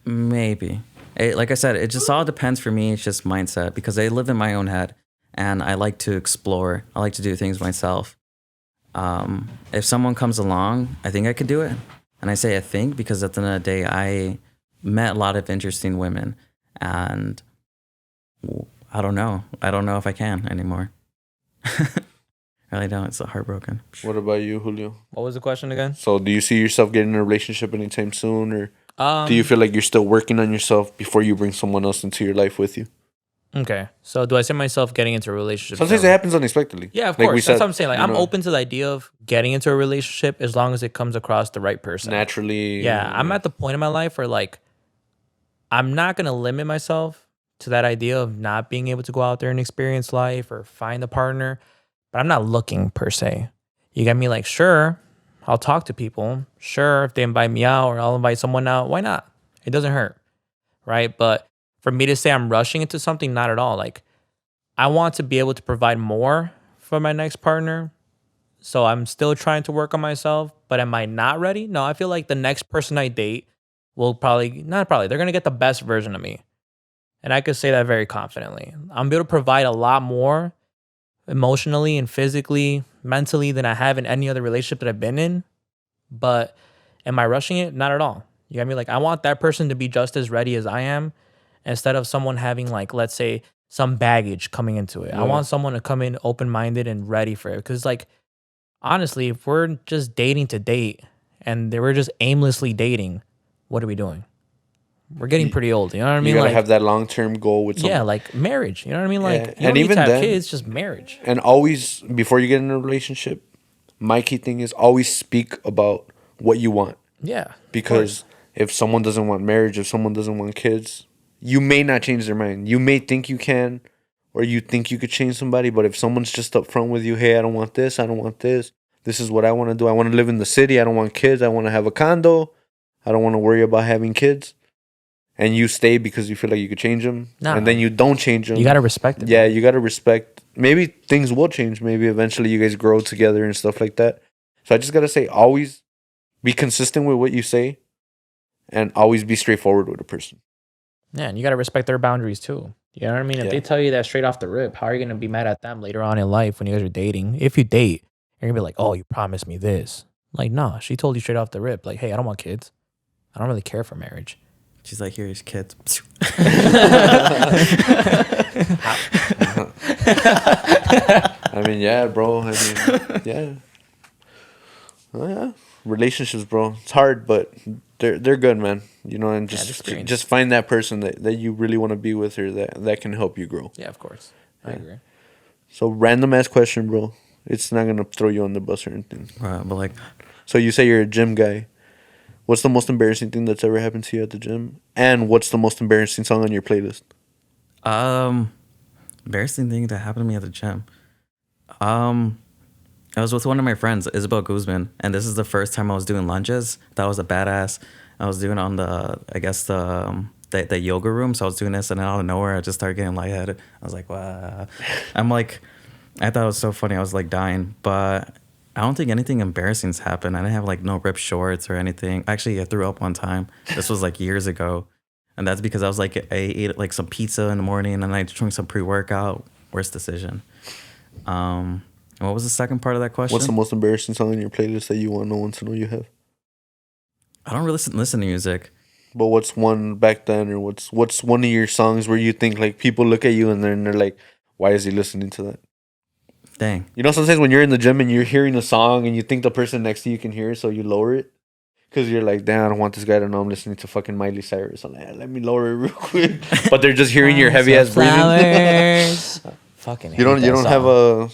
Maybe. Like I said, it just all depends for me. It's just mindset, because I live in my own head and I like to explore. I like to do things myself. If someone comes along, I think I could do it. And I say I think because at the end of the day, I met a lot of interesting women, and I don't know. I don't know if I can anymore. I really don't. It's so heartbroken. What about you, Julio? What was the question again? So do you see yourself getting in a relationship anytime soon, or do you feel like you're still working on yourself before you bring someone else into your life with you? Okay. So do I see myself getting into a relationship? Sometimes it happens unexpectedly. Yeah, of Like course. we That's said, what I'm saying. Like, I'm open to the idea of getting into a relationship as long as it comes across the right person. naturally. Yeah, I'm at the point in my life where like I'm not gonna limit myself to that idea of not being able to go out there and experience life or find a partner, but I'm not looking per se. You get me? Like, sure, I'll talk to people. Sure, if they invite me out or I'll invite someone out, why not? It doesn't hurt, right? But for me to say I'm rushing into something, not at all. Like, I want to be able to provide more for my next partner. So I'm still trying to work on myself, but am I not ready? No, I feel like the next person I date will they're going to get the best version of me. And I could say that very confidently. I'm able to provide a lot more emotionally and physically, mentally than I have in any other relationship that I've been in. But am I rushing it? Not at all. You got me? Like, I want that person to be just as ready as I am, instead of someone having, like, let's say some baggage coming into it. I Yeah. want someone to come in open-minded and ready for it. Because, like, honestly, if we're just dating to date and we're just aimlessly dating, what are we doing? We're getting pretty old. You know what I You mean? gotta Like, have that long-term goal with someone. yeah, like marriage. You know what I mean? Like, Yeah, you and don't need even to have then- kids, just marriage. And always, before you get in a relationship, my key thing is always speak about what you want. Yeah. Because if someone doesn't want marriage, if someone doesn't want kids, you may not change their mind. You may think you can, or you think you could change somebody, but if someone's just upfront with you, hey, I don't want this, I don't want this. This is what I want to do. I want to live in the city. I don't want kids. I want to have a condo. I don't want to worry about having kids. And you stay because you feel like you could change them. Nah. And then you don't change them. You got to respect it. Yeah, you got to respect. Maybe things will change. Maybe eventually you guys grow together and stuff like that. So I just got to say, always be consistent with what you say and always be straightforward with a person. Yeah, and you got to respect their boundaries too. You know what I mean? If Yeah. they tell you that straight off the rip, how are you going to be mad at them later on in life when you guys are dating? If you date, you're going to be like, oh, you promised me this. Like, nah, she told you straight off the rip. Like, hey, I don't want kids. I don't really care for marriage. She's like, here's kids. I mean, yeah, bro. I mean, yeah. Oh, yeah. Relationships, bro. It's hard, but they're good, man. You know, and it's just experience. just find that person that you really want to be with or that can help you grow. Yeah, of course. I agree. So random ass question, bro. It's not gonna throw you on the bus or anything. But like, So you say you're a gym guy. What's the most embarrassing thing that's ever happened to you at the gym? And what's the most embarrassing song on your playlist? embarrassing thing that happened to me at the gym. I was with one of my friends, Isabel Guzman, and this is the first time I was doing lunges. That was a badass. I was doing on the yoga room, so I was doing this, and then out of nowhere, I just started getting lightheaded. I was like, wow. I thought it was so funny. I was like dying, but I don't think anything embarrassing's happened. I didn't have like no ripped shorts or anything. Actually, I threw up one time. This was like years ago, and that's because I was like, I ate like some pizza in the morning, and I drank some pre-workout. Worst decision. What was the second part of that question? What's the most embarrassing song on your playlist that you want no one to know you have? I don't really listen to music. But what's one back then, or what's one of your songs where you think like people look at you and they're like, why is he listening to that? Dang. You know, sometimes when you're in the gym and you're hearing a song and you think the person next to you can hear it, so you lower it. Because you're like, damn, I don't want this guy to know I'm listening to fucking Miley Cyrus. I'm like, let me lower it real quick. But they're just hearing your heavy ass breathing. Flowers. Fucking you don't have a...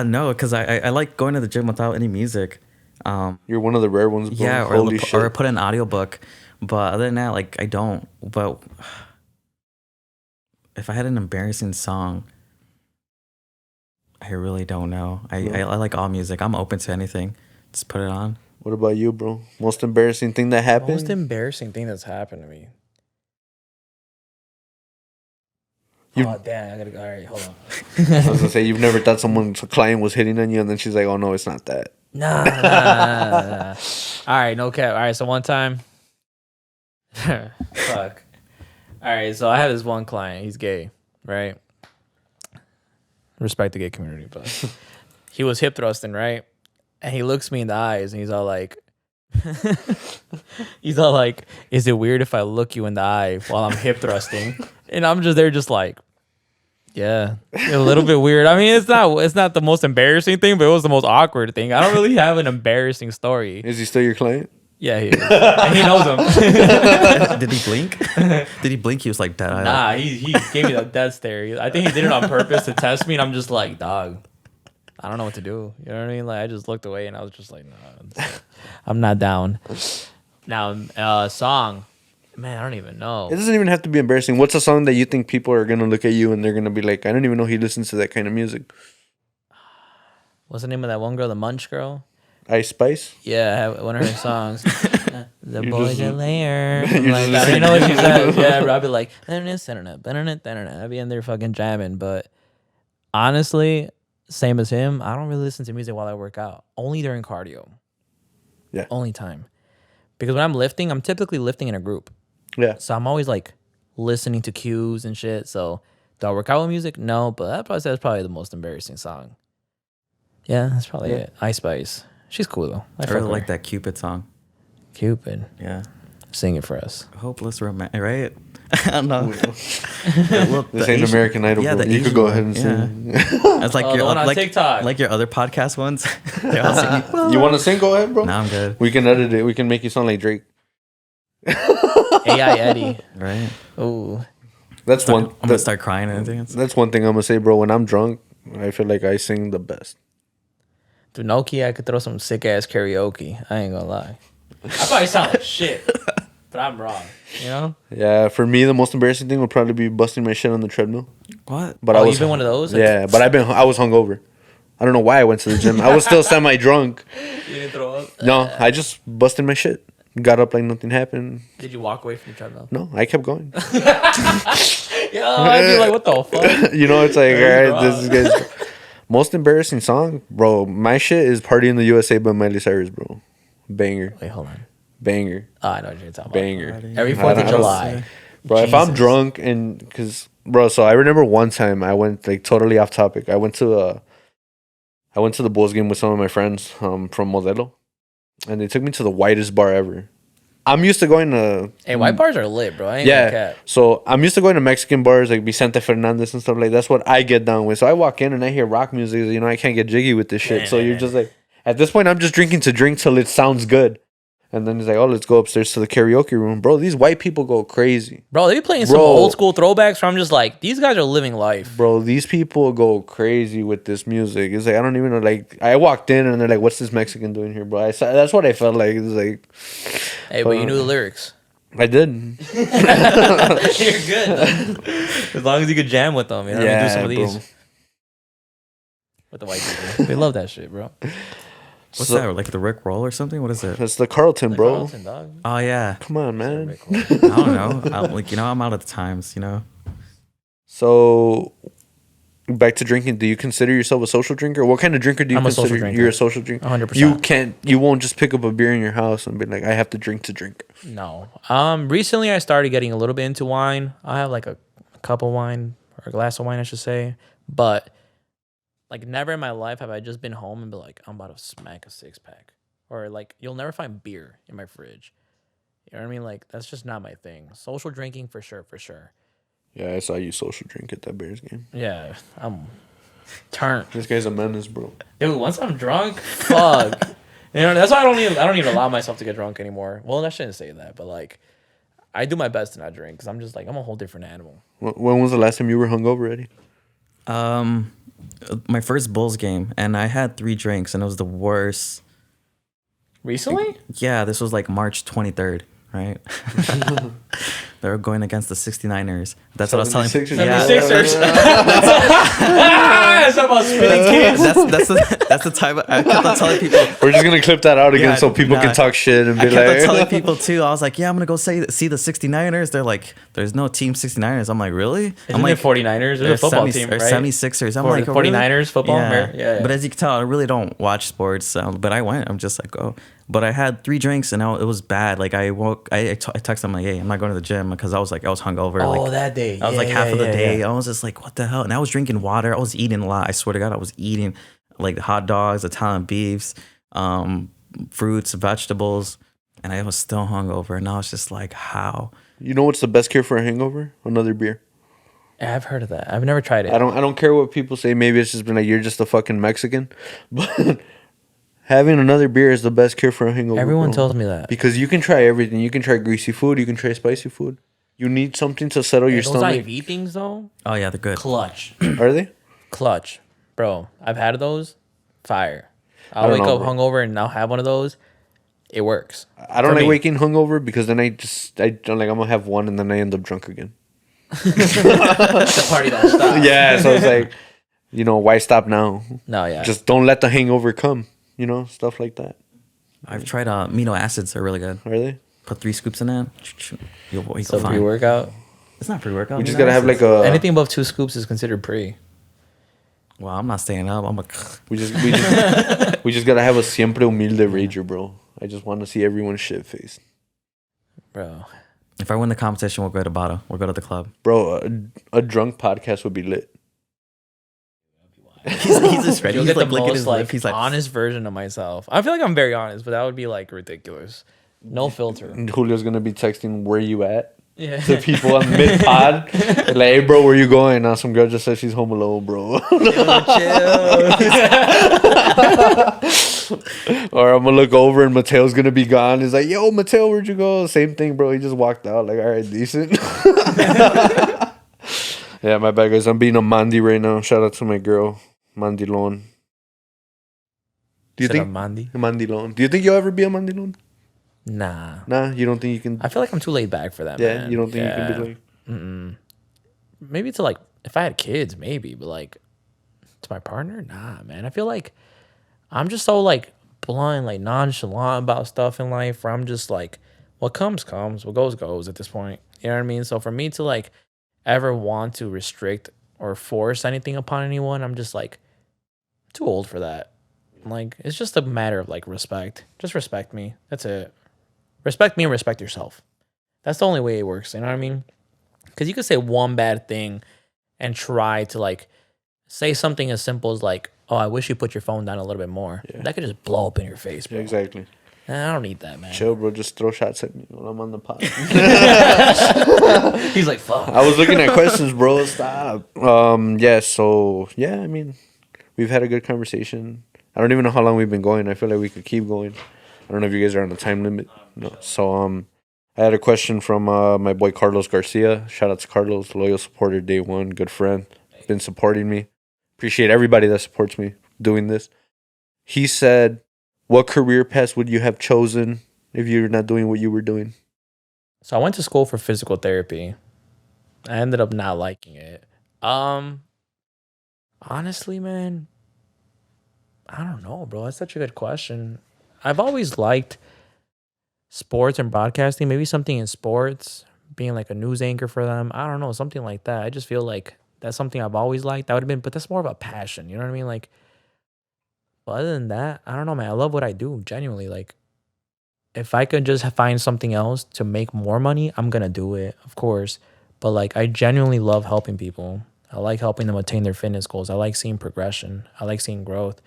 No, because I like going to the gym without any music. You're one of the rare ones, bro. Yeah, Holy shit. or put an audiobook. But other than that, like, I don't. But if I had an embarrassing song, I really don't know. I like all music. I'm open to anything. Just put it on. What about you, bro? Most embarrassing thing that happened? Most embarrassing thing that's happened to me. Oh, damn. I gotta go. All right, hold on. I was gonna say, you've never thought someone's client was hitting on you, and then she's like, oh, no, it's not that. Nah. All right, no cap. All right, so one time. Fuck. All right, so I have this one client. He's gay, right? Respect the gay community, but he was hip thrusting, right? And he looks me in the eyes, and he's all like, is it weird if I look you in the eye while I'm hip thrusting? And I'm just there, just like, yeah, a little bit weird. I mean, it's not the most embarrassing thing, but it was the most awkward thing. I don't really have an embarrassing story. Is he still your client? Yeah, he is. And he knows him. Did he blink? Did he blink? He was like that. Nah, he gave me the death stare. I think he did it on purpose to test me, and I'm just like, dog, I don't know what to do. You know what I mean? Like, I just looked away, and I was just like, nah, I'm not down. Now, song. Man, I don't even know. It doesn't even have to be embarrassing. What's a song that you think people are going to look at you and they're going to be like, I don't even know he listens to that kind of music? What's the name of that one girl, the Munch girl? Ice Spice? Yeah, I have one of her songs. The You boys just- are layer. you I'm like, just I don't know what she listen. said. Yeah, bro, I'd be like, I'd be in there fucking jamming. But honestly, same as him, I don't really listen to music while I work out. Only during cardio. Yeah. Only time. Because when I'm lifting, I'm typically lifting in a group. Yeah. So I'm always like listening to cues and shit. So do I work out with music? No, but that's probably the most embarrassing song. Yeah, that's probably it. Ice Spice. She's cool though. I really like that Cupid song. Cupid. Yeah. Sing it for us. Hopeless romantic, right? I don't know. This ain't American Idol, bro. You could go ahead and sing. It's like Oh, your the one on like, TikTok. like your other podcast ones. They all sing, You want to sing? Go ahead, bro. no, I'm good. We can edit it. We can make you sound like Drake. AI Eddie. Right? Ooh. That's one. I'm gonna start crying and everything. That's one thing I'm gonna say, bro. When I'm drunk, I feel like I sing the best. Through Nokia, I could throw some sick ass karaoke. I ain't gonna lie. I probably sound like shit, but I'm wrong. You know? Yeah, for me, the most embarrassing thing would probably be busting my shit on the treadmill. What? But Oh, I was you've been one of those? Yeah, but I was hungover. I don't know why I went to the gym. I was still semi drunk. You didn't throw up? No, I just busted my shit. Got up like nothing happened. Did you walk away from the treadmill? No, I kept going. Yeah, I'd be like, what the fuck? You know, it's like, all Very right, this is good. Most embarrassing song, bro. My shit is "Party in the USA" by Miley Cyrus, bro. Banger, Wait, hold on. banger, Oh, I know what you're talking about. banger. Every I 4th of don't- July. Bro, if I'm Jesus. drunk and because, bro, so I remember one time I went like totally off topic. I went to the Bulls game with some of my friends from Modelo, and they took me to the whitest bar ever. I'm used to going to Hey, white bars are lit, bro. I ain't gonna yeah. cap. So I'm used to going to Mexican bars like Vicente Fernandez and stuff like that. That's what I get down with. So I walk in and I hear rock music. You know, I can't get jiggy with this shit. So you're just like, at this point, I'm just drinking to drink till it sounds good. And then he's like, oh, let's go upstairs to the karaoke room. Bro, these white people go crazy. Bro, they be playing some Bro. old school throwbacks where I'm just like, these guys are living life. Bro, these people go crazy with this music. It's like, I don't even know. Like, I walked in and they're like, what's this Mexican doing here, bro? That's what I felt like. It was like, Hey, but you knew the lyrics. I did. You're good. As long as you could jam with them, you know, Yeah, do some of these bro. with the white people. They love that shit, bro. What's that? Like the Rick Roll or something? What is it? That's the Carlton, bro. Carlton, dog. Oh yeah. Come on, man. I don't know. I'm out of the times. You know. So, back to drinking. Do you consider yourself a social drinker? What kind of drinker do you I'm a social consider? drinker. You're a social drinker. 100%. You won't just pick up a beer in your house and be like, I have to drink. No. Recently I started getting a little bit into wine. I have like a cup of wine or a glass of wine, I should say. But like never in my life have I just been home and be like, I'm about to smack a 6-pack. Or like you'll never find beer in my fridge. You know what I mean? Like that's just not my thing. Social drinking for sure. Yeah, I saw you social drink at that Bears game. Yeah, I'm turned. This guy's a menace, bro. Dude, once I'm drunk, fuck. You know, that's why I don't even allow myself to get drunk anymore. Well, I shouldn't say that, but like I do my best to not drink because I'm just like I'm a whole different animal. When was the last time you were hungover, Eddie? My first Bulls game, and I had 3 drinks, and it was the worst. Recently? Yeah, this was like March 23rd, right? They were going against the 69ers. That's what I was telling you. 76ers. Yeah, 76ers. That's about spilling kids. that's the time I kept on telling people. We're just gonna clip that out again Yeah, so people nah. can talk shit and I be kept on like, telling people too. I was like, yeah, I'm gonna go see the 69ers. They're like, there's no team 69ers. I'm like, really? I'm Isn't like, it 49ers? There's a football team, right? 76ers. I'm like, 49ers football? Yeah. Yeah. But as you can tell, I really don't watch sports. But I went. I'm just like, oh. But I had 3 drinks and it was bad. Like I texted them like, hey, I'm not going to the gym because I was hungover. Oh, like, that day. I was like half of the day. Yeah. I was just like, what the hell? And I was drinking water. I was eating a lot. I swear to God, I was eating like hot dogs, Italian beefs, fruits, vegetables, and I was still hungover. And I was just like, how? you know what's the best cure for a hangover? Another beer. I've heard of that. I've never tried it. I don't care what people say. Maybe it's just been like you're just a fucking Mexican, but having another beer is the best cure for a hangover. Everyone bro. tells me that. Because you can try everything. You can try greasy food. You can try spicy food. You need something to settle your Those stomach. IV things though, Oh yeah, they're good. clutch, Are they? clutch, bro. I've had those. Fire. I'll don't wake know, up bro. hungover and I'll have one of those. It works. I don't For like me. waking hungover because then I don't like I'm gonna have one and then I end up drunk again. The party don't stop. Yeah, so it's like, why stop now? No, yeah. Just don't let the hangover come. Stuff like that. I've tried amino acids. They're really good. Are they? Put 3 scoops in that. You'll go so fine. pre-workout. It's not pre-workout. We just amino gotta have acids. like a. Anything above 2 scoops is considered pre. Well, I'm not staying up. I'm like, We just gotta have a siempre humilde rager, bro. I just want to see everyone shit faced, Bro. if I win the competition, we'll go to Bada. We'll go to the club. bro. A drunk podcast would be lit. He's just ready. You'll He's get like the licking most his like lip. He's like, honest version of myself. I feel like I'm very honest, but that would be like ridiculous. No filter. And Julio's gonna be texting, "Where you at?" Yeah. to people on mid pod. Like, "Hey, bro, where you going?" Now some girl just said she's home alone, bro. Or I'm gonna look over and Mateo's gonna be gone. He's like, "Yo, Mateo, where'd you go?" Same thing, bro. He just walked out. Like, all right, decent. Yeah, my bad, guys. I'm being a Mandy right now. Shout out to my girl, Mandilon. Do you Instead of think Mandy? Mandilon? Do you think you'll ever be a Mandilon? Nah. Nah, you don't think you can. I feel like I'm too laid back for that, Yeah, man. you don't think you can be like. Mm-mm. Maybe to like, if I had kids, maybe, but like, to my partner, nah, man. I feel like I'm just so like blunt, like nonchalant about stuff in life where I'm just like, what comes, comes, what goes, goes at this point. You know what I mean? So for me to like ever want to restrict or force anything upon anyone, I'm just like too old for that. Like, it's just a matter of like respect. Just respect me. That's it. Respect me and respect yourself. That's the only way it works. You know what I mean? Because you could say one bad thing and try to like say something as simple as like, "Oh, I wish you put your phone down a little bit more." Yeah. That could just blow up in your face, bro. Yeah, exactly. I don't need that, man. Chill, bro. Just throw shots at me when I'm on the pod. He's like, "Fuck." I was looking at questions, bro. Stop. Yeah. So yeah, I mean, we've had a good conversation. I don't even know how long we've been going. I feel like we could keep going. I don't know if you guys are on the time limit. No. So I had a question from my boy Carlos Garcia. Shout out to Carlos, loyal supporter, day one, good friend. Been supporting me. Appreciate everybody that supports me doing this. He said, "What career path would you have chosen if you're not doing what you were doing?" So I went to school for physical therapy. I ended up not liking it. Honestly, man, I don't know, bro. That's such a good question. I've always liked sports and broadcasting, maybe something in sports, being like a news anchor for them. I don't know, something like that. I just feel like that's something I've always liked. That would have been, but that's more of a passion. You know what I mean? Like, but other than that, I don't know, man. I love what I do, genuinely. Like, if I could just find something else to make more money, I'm gonna do it, of course. But like, I genuinely love helping people. I like helping them attain their fitness goals. I like seeing progression. I like seeing growth.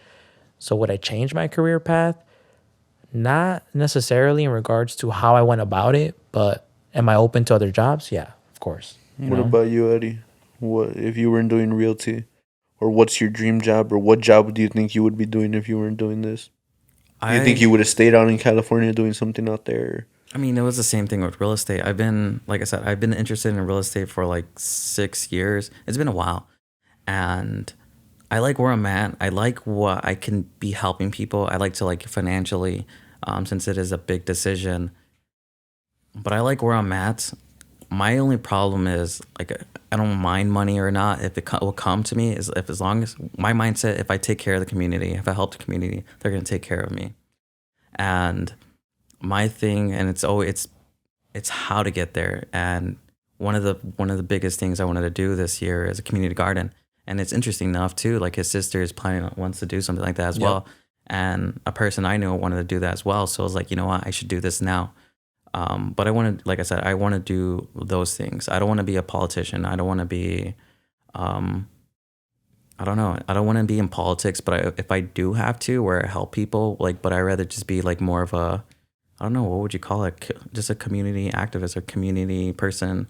So would I change my career path? Not necessarily in regards to how I went about it, but am I open to other jobs? Yeah, of course. What about you, Eddie? What if you weren't doing realty? Or what's your dream job? Or what job do you think you would be doing if you weren't doing this? Do you think you would have stayed out in California doing something out there? I mean, it was the same thing with real estate. I've been, like I said, I've been interested in real estate for like 6 years. It's been a while. And I like where I'm at. I like what I can be helping people. I like to like financially, since it is a big decision. But I like where I'm at. My only problem is like I don't mind money or not. If it will come to me, is if as long as my mindset, if I take care of the community, if I help the community, they're gonna take care of me. And my thing, and it's how to get there. And one of the biggest things I wanted to do this year is a community garden. And it's interesting enough too. Like his sister is wants to do something like that as well. And a person I know wanted to do that as well. So I was like, you know what, I should do this now. But I want to, like I said, I want to do those things. I don't want to be a politician. I don't want to be, I don't know. I don't want to be in politics, but if I do have to, where I help people, like, but I rather just be like more of a, I don't know, what would you call it? Just a community activist or community person,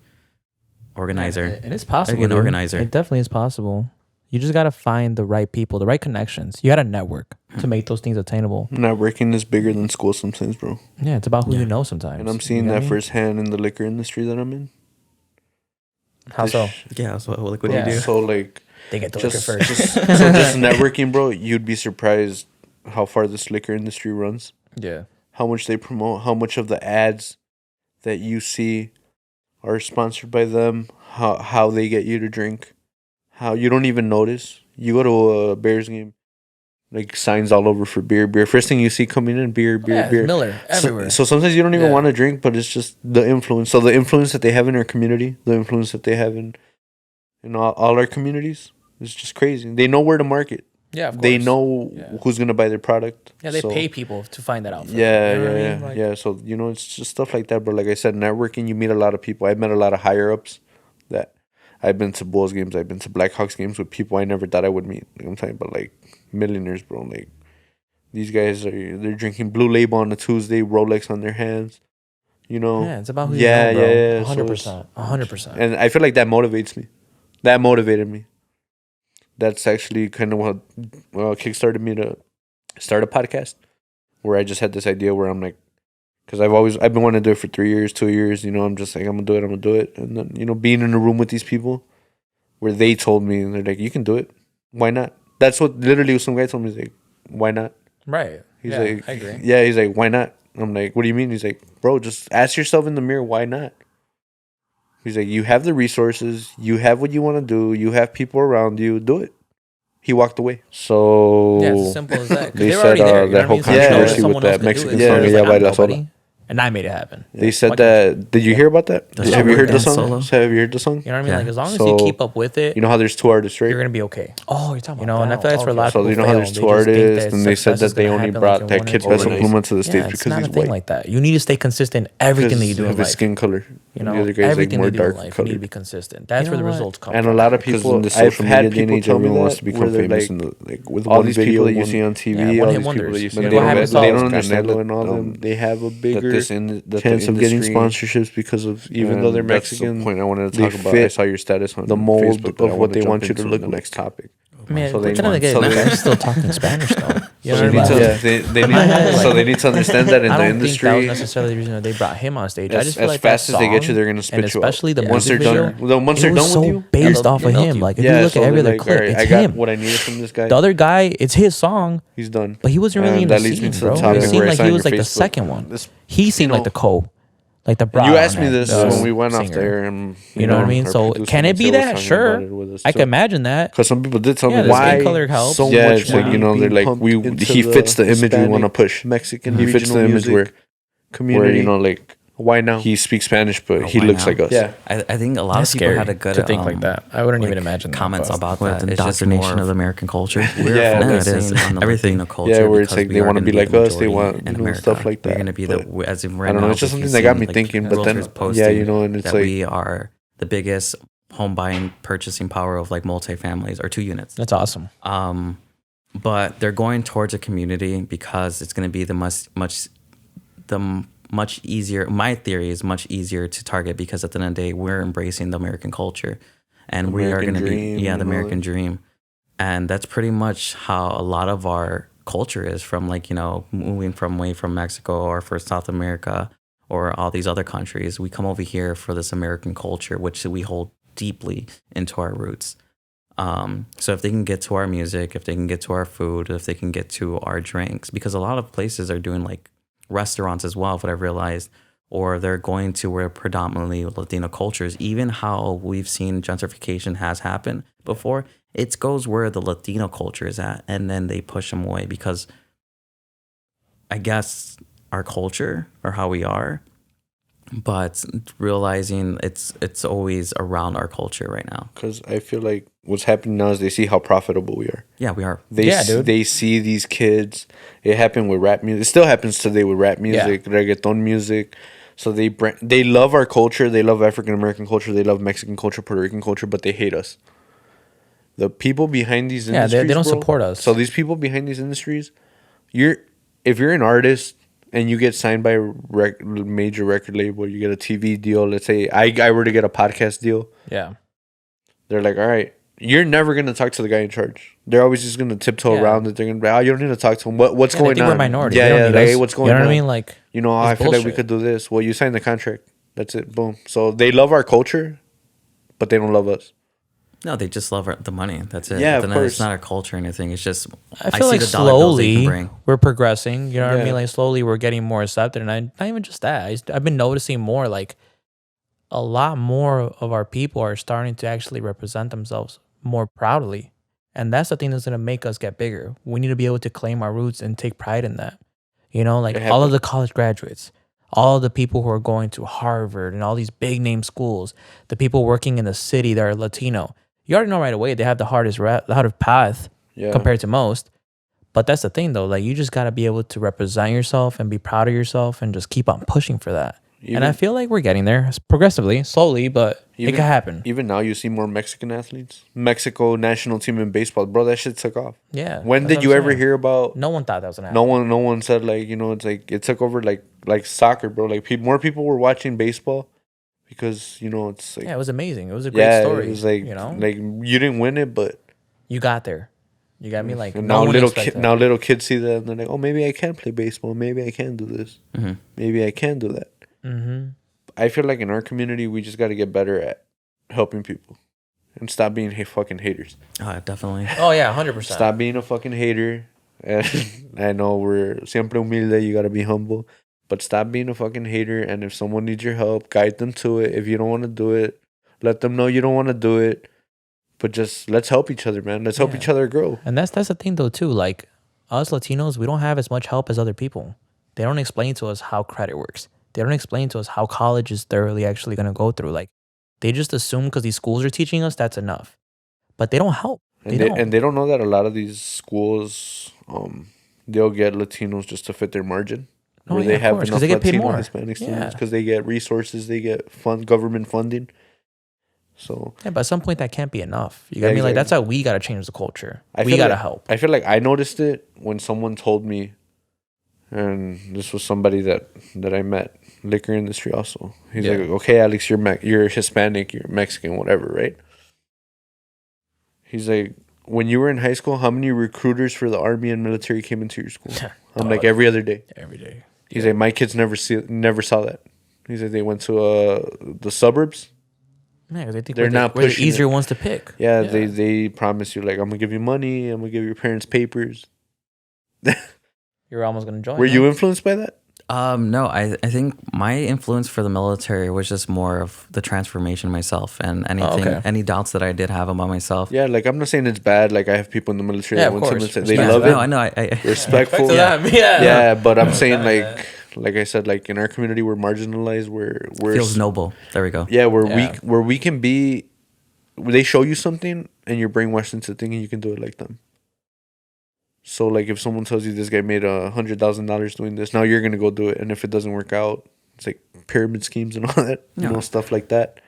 organizer. It is possible. An organizer. It definitely is possible. You just got to find the right people, the right connections. You got to network to make those things attainable. Networking is bigger than school sometimes, bro. Yeah, it's about who you know sometimes. And I'm seeing that firsthand in the liquor industry that I'm in. How so? Yeah, so like what do you do? So like They get the liquor just, first. just just networking, bro. You'd be surprised how far this liquor industry runs. Yeah. How much they promote, how much of the ads that you see are sponsored by them, how they get you to drink, how you don't even notice. You go to a Bears game, like signs all over for beer. First thing you see coming in, beer. Miller everywhere. So sometimes you don't even want to drink, but it's just the influence. So the influence that they have in our community, the influence that they have in all our communities, is just crazy. They know where to market. Yeah, of course. They know who's gonna buy their product. Yeah, they pay people to find that out. For yeah, them. You know yeah, what I mean? yeah. Like, So it's just stuff like that. But like I said, networking, you meet a lot of people. I've met a lot of higher ups that I've been to Bulls games. I've been to Blackhawks games with people I never thought I would meet. Like I'm talking about like millionaires, bro. Like These guys they're drinking Blue Label on a Tuesday, Rolex on their hands. You know. Yeah, it's about who Yeah, you know, bro. yeah, yeah. 100%. 100%. And I feel like that motivates me. That motivated me. That's actually kind of what kickstarted me to start a podcast, where I just had this idea where I'm like, because I've been wanting to do it for 3 years, 2 years. You know, I'm just like, I'm gonna do it, and then being in a room with these people, where they told me, and they're like, you can do it, why not? That's what literally some guy told me. He's like, why not? Right. He's yeah, like, I agree. yeah, he's like, why not? I'm like, what do you mean? He's like, bro, just ask yourself in the mirror, why not? He's like, you have the resources, you have what you want to do, you have people around you, do it. He walked away. So Yeah, it's as simple as that. 'Cause they they're said already there. You know that what I mean? whole So you know controversy with someone else that could do Mexican it. song, It's "Ya like, I'm Baila nobody, Sola." and I made it happen. They said Why can't that. Did you hear about that? The Have you heard the dance song? solo? Have you heard the song? You know what I mean? Yeah. Like as long as So, you keep up with it, You know how there's two artists, right? you're gonna be okay. Oh, you're talking about You know, and I that. feel that's where a lot of So people you know how fail. there's They two just think that artists, and they said success that is they gonna only happen brought like in that one or kid two Peso days. Pluma to the Yeah, States it's because not he's a thing white. like that. You need to stay consistent. Everything that you do in Of his life. skin color. You The know, other guy's like everything more you do in dark life, you need to colored. be consistent. That's You where the know what? results come And from. a lot of Because people, in this I've social had media people age, tell me everyone wants that to become where they're famous like, with all one these video, people that you one- see on TV, Yeah, all one-hit these people wonders. that you see, But on they TV, haven't they solved don't it. understand Canelo that and all them, they have a that bigger the chance of getting industry- sponsorships because of even though they're that's the Mexican, point I wanted to they talk about. I fit saw your status on the mold Facebook that I of what wanted they to want jump you to into look in the like. next topic. Man, So at they the end of the day, want- so this they- guy's still talking Spanish though. You know So what they I need mean? to Like, they in my head, need like, so they need to understand that in I the don't think that was industry. necessarily the reason that they brought him on stage. I just feel As like fast that as they get you, song, they're gonna spit and you out. especially the Once music they're video, done. Once they're it was done with so you, based they'll off of milk him. you. Like if you look so at every they're other like, clip, "All right, it's I got him. what I needed from this guy. The other guy, it's his song, He's done. but he wasn't really And in that the leads me scene, to the bro. topic It where seemed I like saw he on was your like the Facebook. second one. This- He seemed like the co, like the And bra you asked on me that, this the when we went off singer. there, and You know what I mean? So can it be that? Sure, I can imagine that. Because some people did tell Yeah, me the why. skin color helps. So Yeah, much it's money like, you know, they're being like, pumped we- into he fits the image we Hispanic, wanna push. Mexican He fits regional the image music community. where like why now? he speaks Spanish, but Oh, he why looks now? like us. Yeah, I think a lot That's of people scary had a good to think like that. I wouldn't even imagine that, comments but- about What, that. the It's just indoctrination more of American culture? We're Yeah, it focusing is. on the Everything. Latino culture. Yeah, where it's because like we they are wanna gonna be like the us, they majority want, in you know, America. stuff like We're that, going to be but the as of right I don't know, now. it's just if something you've that got seen, me like, thinking, but then- realtors posting yeah, you know, and it's that like- we are the biggest home buying purchasing power of like multifamilies or 2 units. That's awesome. But they're going towards a community because it's going to be much easier. My theory is much easier to target because at the end of the day, we're embracing the American culture, and we are American going to be dream the and all American that. dream, and that's pretty much how a lot of our culture is from, like, you know, moving from away from Mexico or for South America or all these other countries. We come over here for this American culture, which we hold deeply into our roots. So if they can get to our music, if they can get to our food, if they can get to our drinks, because a lot of places are doing like restaurants as well, what I've realized, or they're going to where predominantly Latino cultures, even how we've seen gentrification has happened before, it goes where the Latino culture is at, and then they push them away because I guess our culture or how we are, but realizing it's always around our culture right now. because I feel like what's happening now is they see how profitable we are. Yeah, we are. Dude. They see these kids. It happened with rap music. It still happens today with rap music, reggaeton music. So they love our culture. They love African American culture. They love Mexican culture, Puerto Rican culture, but they hate us. The people behind these Yeah, industries, they don't bro, support us. So these people behind these industries, if you're an artist and you get signed by a major record label, you get a TV deal. Let's say I were to get a podcast deal. Yeah. They're like, all right, you're never gonna talk to the guy in charge. They're always just gonna tiptoe Yeah. around it. They're gonna be, oh, you don't need to talk to him. What's Yeah, going they think on? we're minorities. Yeah, They don't yeah. need Like, us. hey, what's going You know on? what I mean? Like, You know, it's I feel like we bullshit. could do this. Well, you signed the contract. That's it. Boom. So they love our culture, but they don't love us. No, they just love the money. That's it. Yeah, But of then it's course. not our culture or anything. It's just I feel see like the dollar bills they can slowly bring. we're progressing. You know what I Yeah. mean? Like slowly we're getting more accepted, and not even just that. I've been noticing more. Like a lot more of our people are starting to actually represent themselves more proudly, and that's the thing that's gonna make us get bigger. We need to be able to claim our roots and take pride in that. You know, like It all of happened. the college graduates, all of the people who are going to Harvard and all these big name schools, the people working in the city that are Latino. You already know right away they have the hardest path Yeah. compared to most. But that's the thing though, like you just gotta be able to represent yourself and be proud of yourself and just keep on pushing for that. And I feel like we're getting there progressively, slowly, but it could happen. Even now, you see more Mexican athletes. Mexico national team in baseball, bro. That shit took off. Yeah. When that's did what you I'm ever saying. hear about? No one thought that was gonna happen. No one said like, you know, it's like it took over like soccer, bro. Like more people were watching baseball because, you know, it's like Yeah, it was amazing. It was a great story. It was like, you know, like you didn't win it, but you got there. You got me. Like and no now one expected that. now little kids see that and they're like, oh, maybe I can play baseball. Maybe I can do this. Mm-hmm. Maybe I can do that. Mm-hmm. I feel like in our community, we just got to get better at helping people and stop being fucking haters. Definitely. Oh yeah, 100%. Stop being a fucking hater. And I know we're siempre humilde. You got to be humble. But stop being a fucking hater. And if someone needs your help, guide them to it. If you don't want to do it, let them know you don't want to do it. But just let's help each other, man. Let's help each other grow. And that's the thing though too. Like us Latinos, we don't have as much help as other people. They don't explain to us how credit works. They don't explain to us how college is thoroughly actually going to go through. Like they just assume because these schools are teaching us that's enough, but they don't help. And they don't know that a lot of these schools, they'll get Latinos just to fit their margin. Where they have enough they get paid Latino more. Hispanic students because they get resources, they get government funding. So yeah, but at some point that can't be enough. You got me? exactly. Like that's how we got to change the culture. We feel got to like- help. I feel like I noticed it when someone told me, and this was somebody that I met, liquor industry also. He's like, okay, Alex, you're Hispanic, you're Mexican, whatever, right? He's like, when you were in high school, how many recruiters for the army and military came into your school? I'm like, every other day. Every day. He's like, my kids never saw that. He's like, they went to the suburbs. Yeah, 'cause they think They're not we're the pushing easier it. ones to pick. Yeah, they promise you like, I'm gonna give you money, I'm gonna give your parents papers. You're almost gonna join. Were you influenced by that? No, I think my influence for the military was just more of the transformation myself and anything, any doubts that I did have about myself. Yeah, like I'm not saying it's bad. Like I have people in the military Yeah, that of went to course. military, they Respect. love No, it. I know. I Respectful. To them, yeah. Yeah, but I'm saying like I said, like in our community, we're marginalized. We're feels noble. There we go. Yeah, we're Yeah. weak. Where we can be, they show you something and you're brainwashed into thinking you can do it like them. So like if someone tells you this guy made $100,000 doing this, now you're gonna go do it, and if it doesn't work out, it's like pyramid schemes and all that, you know, stuff like that.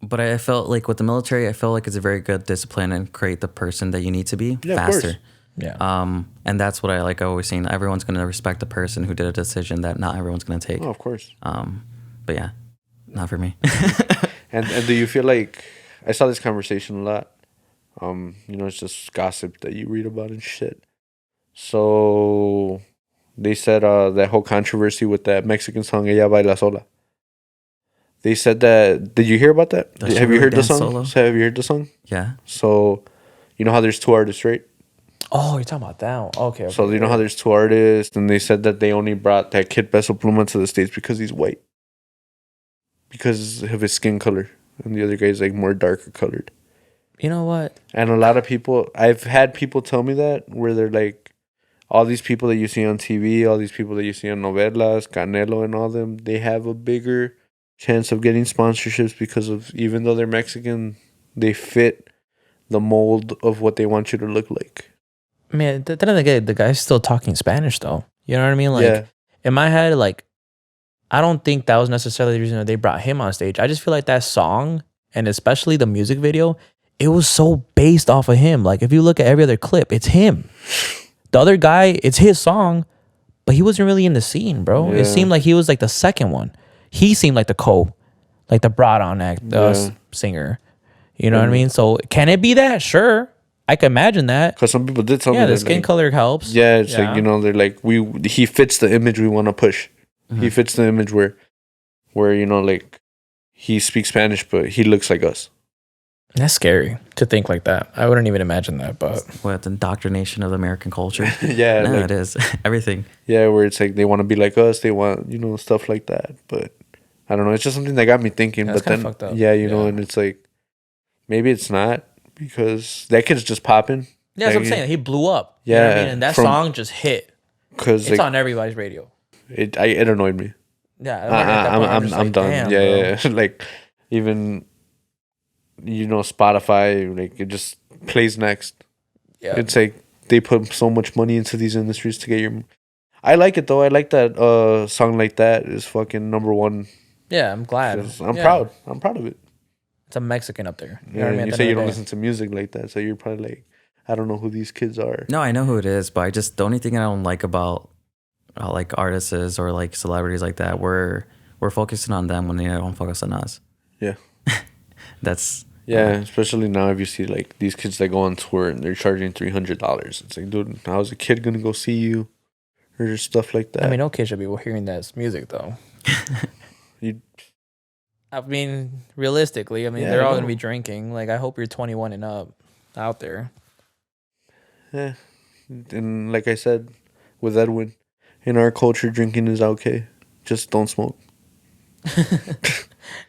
But I felt like with the military, I feel like it's a very good discipline and create the person that you need to be Yeah, of faster. course. Yeah. And that's what I like always saying. Everyone's going to respect the person who did a decision that not everyone's going to take. Oh, of course. But yeah, not for me. And do you feel like I saw this conversation a lot? You know, it's just gossip that you read about and shit. So they said that whole controversy with that Mexican song Ella Baila Sola. They said that. Did you hear about that? That she Have you really heard the danced song? solo? So have you heard the song? Yeah. So you know how there's two artists, right? Oh, you're talking about that one. Okay. So you know how there's two artists, and they said that they only brought that kid Peso Pluma to the States because he's white, because of his skin color, and the other guy's like more darker colored. You know what? And a lot of people, I've had people tell me that, where they're like, all these people that you see on TV, all these people that you see on novelas, Canelo and all them, they have a bigger chance of getting sponsorships because of, even though they're Mexican, they fit the mold of what they want you to look like. Man, then again, the guy's still talking Spanish though. You know what I mean? Like Yeah. in my head, like I don't think that was necessarily the reason that they brought him on stage. I just feel like that song, and especially the music video, it was so based off of him. Like if you look at every other clip, it's him. The other guy, it's his song, but he wasn't really in the scene, bro. Yeah. It seemed like he was like the second one. He seemed like the brought on act, singer. You know what I mean? So can it be that? Sure. I can imagine that. Because some people did tell me Yeah, the that, skin like, color helps. yeah, it's like, you know, they're like, he fits the image we want to push. He fits the image where, you know, like, he speaks Spanish, but he looks like us. That's scary to think like that. I wouldn't even imagine that, but What, the indoctrination of American culture? Yeah. No, like, it is. Everything. yeah, where it's like they want to be like us. They want, you know, stuff like that. But I don't know. It's just something that got me thinking. That's but then, kinda fucked up. yeah, you know, Yeah. and it's like, maybe it's not, because that kid's just popping. yeah, that's what I'm saying. He blew up. You know what I Yeah, mean? And that from- song just hit. Because It's like, on everybody's radio. it annoyed me. Yeah, at that point, I'm just like, done. damn, Yeah, bro. yeah. Like, even, you know, Spotify, like, it just plays next. Yeah. It's like they put so much money into these industries to get your. I like it though. I like that song like that is fucking number one. Yeah, I'm glad. 'Cause I'm Yeah. proud. I'm proud of it. It's a Mexican up there. You know Yeah, what I mean? and At you the say end you of the don't day. listen to music like that, so you're probably like, I don't know who these kids are. No, I know who it is, but I just the only thing I don't like about like artists is, or like celebrities like that, we're focusing on them when they don't focus on us. Yeah. That's Yeah, especially now if you see like these kids that go on tour and they're charging $300. It's like, dude, how's a kid gonna go see you or stuff like that? I mean, no kid should be hearing that music though. You, I mean, realistically, I mean, Yeah, they're I all know. gonna be drinking. Like, I hope you're 21 and up out there. yeah, and like I said with Edwin, in our culture, drinking is okay. Just don't smoke.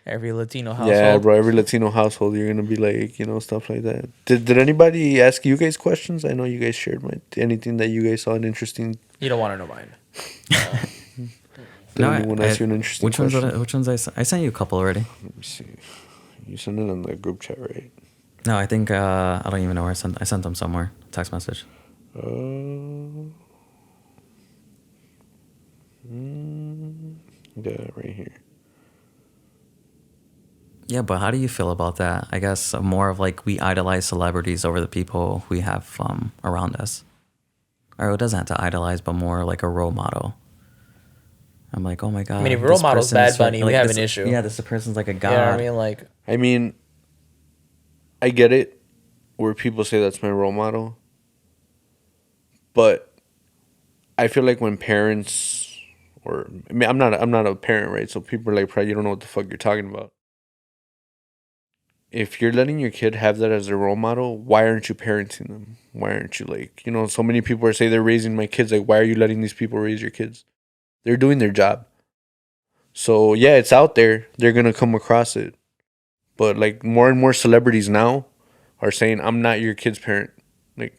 Every Latino household. Yeah, bro. Every Latino household, you're gonna be like, stuff like that. Did anybody ask you guys questions? I know you guys shared anything that you guys saw an interesting. You don't want to know mine. Did anyone ask you an interesting which question? which ones I sent you a couple already. Let me see. You sent it on the group chat, right? No, I think I don't even know where I sent them somewhere. Text message. Yeah, right here. Yeah, but how do you feel about that? I guess more of like we idolize celebrities over the people we have around us. Or it doesn't have to idolize, but more like a role model. I'm like, oh my god. I mean, if this role model's person is Bad Bunny, we like, have this- an issue. Yeah, this person's like a god. You know what I mean? Like, I mean, I get it where people say that's my role model. But I feel like when parents I mean, I'm not a parent, right? So people are like, probably you don't know what the fuck you're talking about. If you're letting your kid have that as a role model, why aren't you parenting them? Why aren't you like, so many people are saying they're raising my kids. Like, why are you letting these people raise your kids? They're doing their job. So yeah, it's out there. They're gonna come across it. But like more and more celebrities now are saying, I'm not your kid's parent. Like,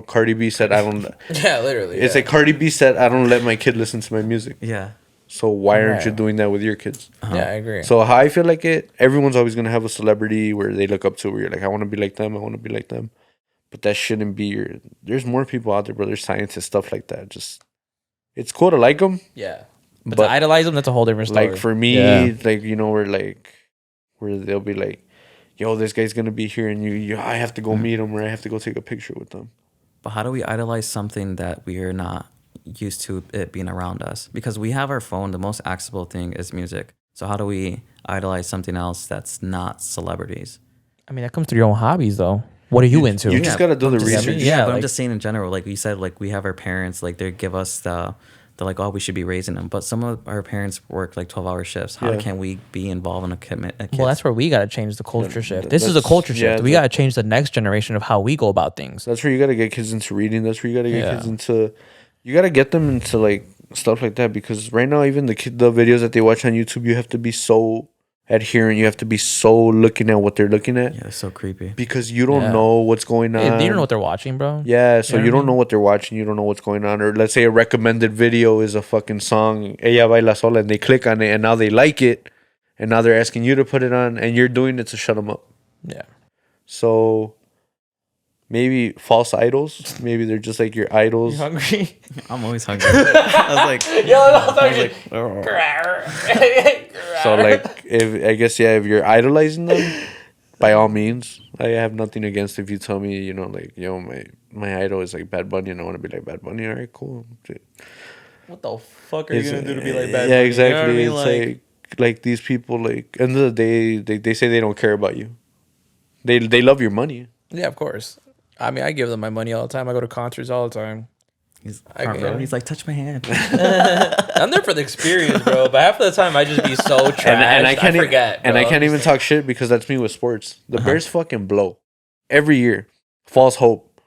Cardi B said, I don't. yeah, literally. It's yeah. like Cardi B said, I don't let my kid listen to my music. Yeah. So why aren't you Right. doing that with your kids? Yeah, I agree. So how I feel like everyone's always gonna have a celebrity where they look up to, where you're like, I want to be like them, I want to be like them. But that shouldn't be there's more people out there, bro. There's scientists, stuff like that. Just, it's cool to like them. yeah. But to idolize them, that's a whole different story. Like for me, Yeah. like, where they'll be like, yo, this guy's gonna be here and I have to go meet him, or I have to go take a picture with them. But how do we idolize something that we are not used to it being around us? Because we have our phone, the most accessible thing is music. So how do we idolize something else that's not celebrities? I mean, that comes through your own hobbies, though. What are you into? You just gotta do the I'm just- research. Yeah, but I'm like- just saying in general, like you said, like we have our parents, like they give us they're like, oh, we should be raising them. But some of our parents work like 12-hour shifts. How Yeah. can we be involved in a kids? Well, that's where we got to change the culture shift. that- This is a that's- culture shift. yeah, We that- got to change the next generation of how we go about things. That's where you gotta get kids into reading. That's where you gotta get Yeah. kids into. You gotta get them into like stuff like that, because right now even the videos that they watch on YouTube, you have to be so adherent. You have to be so looking at what they're looking at, Yeah, it's so creepy. because you don't Yeah. know what's going on. Hey, you don't know what they're watching, bro. Yeah, so You know you what I don't know mean? what they're watching. You don't know what's going on. Or let's say a recommended video is a fucking song, Ella Baila Sola, and they click on it, and now they like it, and now they're asking you to put it on, and you're doing it to shut them up. Yeah. So maybe false idols. Maybe they're just like your idols. hungry? I'm always hungry. I was like, Yo, I was like, oh. So like, if you're idolizing them, by all means, I have nothing against if you tell me, like, yo, my idol is like Bad Bunny, and I want to be like Bad Bunny. All right, cool. what the fuck are you gonna do to be like Yeah, Bad Bunny? You know what I exactly. mean? It's like these people, like, end of the day, they say they don't care about you. They love your money. Yeah, of course. I mean, I give them my money all the time. I go to concerts all the time. He's, I get it. he's like, touch my hand. I'm there for the experience, bro. But half of the time, I just be so trash. And I can't forget. and I bro. can't even talk shit, because that's me with sports. The Bears fucking blow every year. False hope.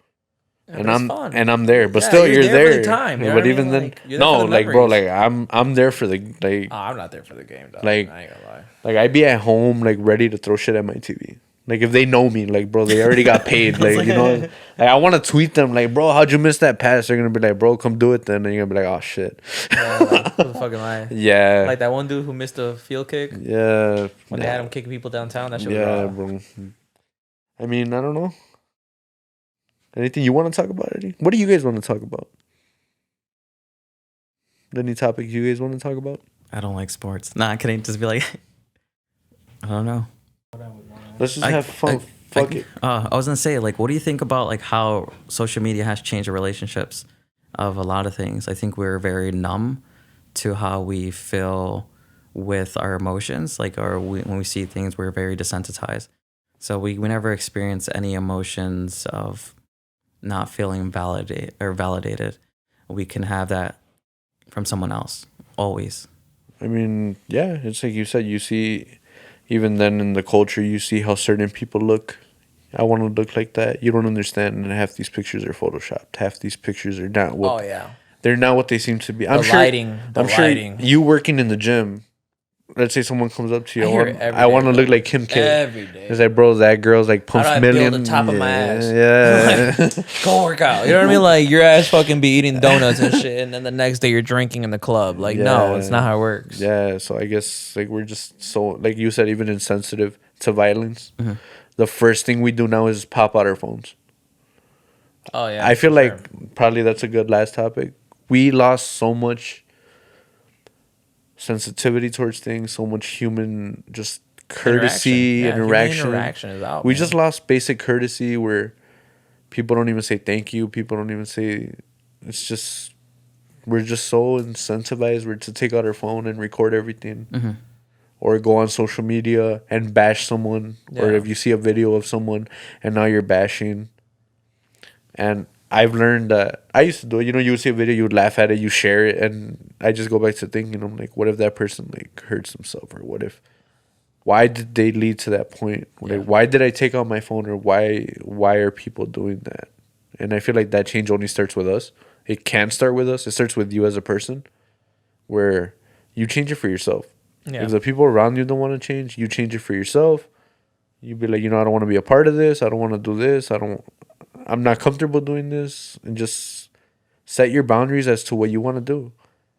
Yeah, And but it's I'm fun. and I'm there, but Yeah, still you're you're there for there. the time, you know But what I even mean? then, Like, you're there for no, the like, bro, memories. like I'm there for the Oh, I'm not there for the game, dog. Like- I ain't gonna lie. like I be at home, like, ready to throw shit at my TV. Like, if they know me, like, bro, they already got paid. Like, like I want to tweet them, like, bro, how'd you miss that pass? They're gonna be like, bro, come do it then. And you're gonna be like, oh shit. Yeah, like, what the fuck am I? Yeah. Like that one dude who missed a field kick Yeah. when they had him kicking people downtown. That shit was Yeah, raw. bro. I mean, I don't know. Anything you want to talk about, Eddie? What do you guys want to talk about? Any topic you guys want to talk about? I don't like sports. Nah, can I just be like, I don't know. Let's just have fun. Fuck it. I was gonna say, like, what do you think about like how social media has changed the relationships of a lot of things? I think we're very numb to how we feel with our emotions. Like, when we see things, we're very desensitized. So we never experience any emotions of not feeling validated. We can have that from someone else always. I mean, yeah, it's like you said. You see, even then in the culture, you see how certain people look. I want to look like that. You don't understand. And half these pictures are photoshopped. Half these pictures are not what. Oh yeah. They're not what they seem to be. The lighting. I'm sure you working in the gym. Let's say someone comes up to you. I want to look like Kim K. Every day. It's like, bro, that girl's like pumps How do I million. build the top of my ass? Yeah. Go work out. You know what I mean? Like your ass fucking be eating donuts and shit, and then the next day you're drinking in the club. Like no, it's not how it works. Yeah. So I guess like we're just so, like you said, even insensitive to violence. Mm-hmm. The first thing we do now is pop out our phones. Oh yeah. I feel like probably that's a good last topic. We lost so much sensitivity towards things, so much human just courtesy, interaction. Interaction is out. We man. just lost basic courtesy where people don't even say thank you. People don't even say, it's just, we're just so incentivized. We're to take out our phone and record everything. Mm-hmm. Or go on social media and bash someone. Yeah. Or if you see a video of someone and now you're bashing. And I've learned that I used to do it. You know, you would see a video, you would laugh at it, you share it, and I just go back to thinking, I'm like, what if that person like hurts himself, or what if? Why did they lead to that point? Like, why did I take out my phone, or why are people doing that? And I feel like that change only starts with us. It can start with us. It starts with you as a person, where you change it for yourself. Yeah. If the people around you don't want to change, you change it for yourself. You be like, you know, I don't want to be a part of this. I don't want to do this. I'm not comfortable doing this, and just set your boundaries as to what you want to do.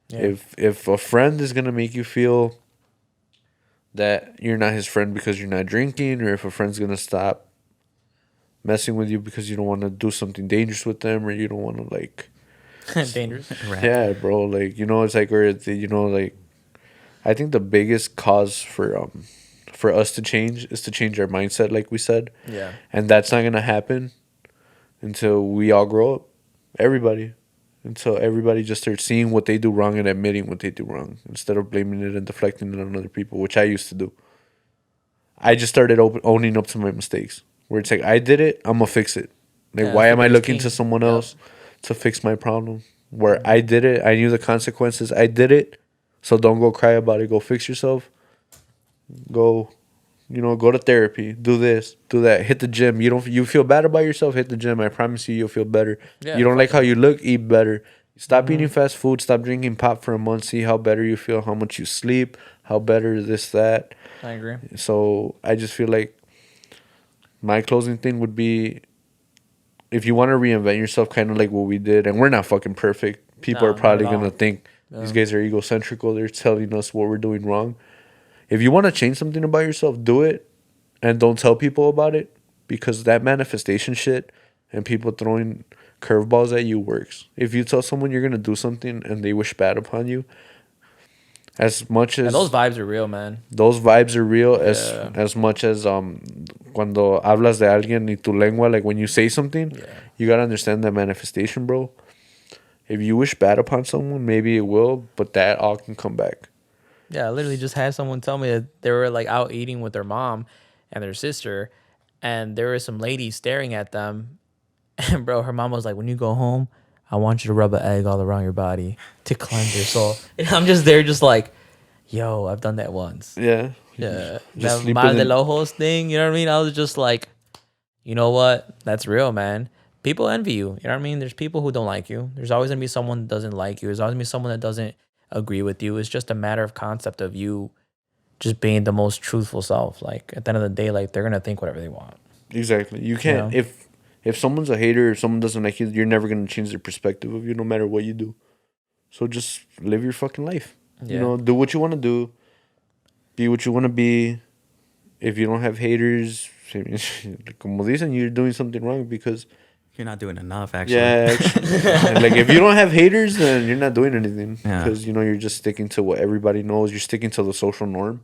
Yeah. If a friend is gonna make you feel that you're not his friend because you're not drinking, or if a friend's gonna stop messing with you because you don't want to do something dangerous with them, or you don't want to like dangerous. Right. yeah, bro, like, you know, it's like, or you know, like, I think the biggest cause for us to change is to change our mindset, like we said. Yeah. And that's not gonna happen until we all grow up. Everybody. Until everybody just starts seeing what they do wrong and admitting what they do wrong, instead of blaming it and deflecting it on other people, which I used to do. I just started owning up to my mistakes. Where it's like, I did it, I'm gonna fix it. Like, Yeah, why am I fix looking king. to someone else to fix my problem? Where I did it, I knew the consequences. I did it, so don't go cry about it. Go fix yourself. Go, you know, go to therapy. Do this, do that. Hit the gym. You feel bad about yourself, hit the gym. I promise you, you'll feel better. Yeah, you don't like how you look, eat better. Stop eating fast food. Stop drinking pop for a month. See how better you feel, how much you sleep, how better this, that. I agree. So I just feel like my closing thing would be, if you want to reinvent yourself, kind of like what we did, and we're not fucking perfect. People No, are probably not at going to all. think these guys are egocentrical. They're telling us what we're doing wrong. If you want to change something about yourself, do it, and don't tell people about it, because that manifestation shit and people throwing curveballs at you works. If you tell someone you're going to do something and they wish bad upon you, as much as And those vibes are real, man. those vibes are real, Yeah. as much as cuando hablas de alguien y tu lengua, like when you say something, you gotta understand that manifestation, bro. If you wish bad upon someone, maybe it will, but that all can come back. Yeah, I literally just had someone tell me that they were like out eating with their mom and their sister, and there was some lady staring at them. And bro, her mom was like, "When you go home, I want you to rub an egg all around your body to cleanse your soul." And I'm just there, just like, "Yo, I've done that once." Yeah. Yeah, Just that sleep Mal in de it. Lojos thing. You know what I mean? I was just like, you know what? That's real, man. People envy you. You know what I mean? There's people who don't like you. There's always gonna be someone that doesn't like you. There's always gonna be someone that doesn't agree with you. It's just a matter of concept of you just being the most truthful self. Like at the end of the day, like they're gonna think whatever they want. Exactly. You can't, Yeah. if someone's a hater, if someone doesn't like you, you're never gonna change their perspective of you, no matter what you do. So just live your fucking life. You Yeah. know, do what you want to do. Be what you want to be. If you don't have haters, como dicen, you're doing something wrong, because You're not doing enough, actually. Yeah, and like if you don't have haters, then you're not doing anything Yeah. because you know you're just sticking to what everybody knows. You're sticking to the social norm.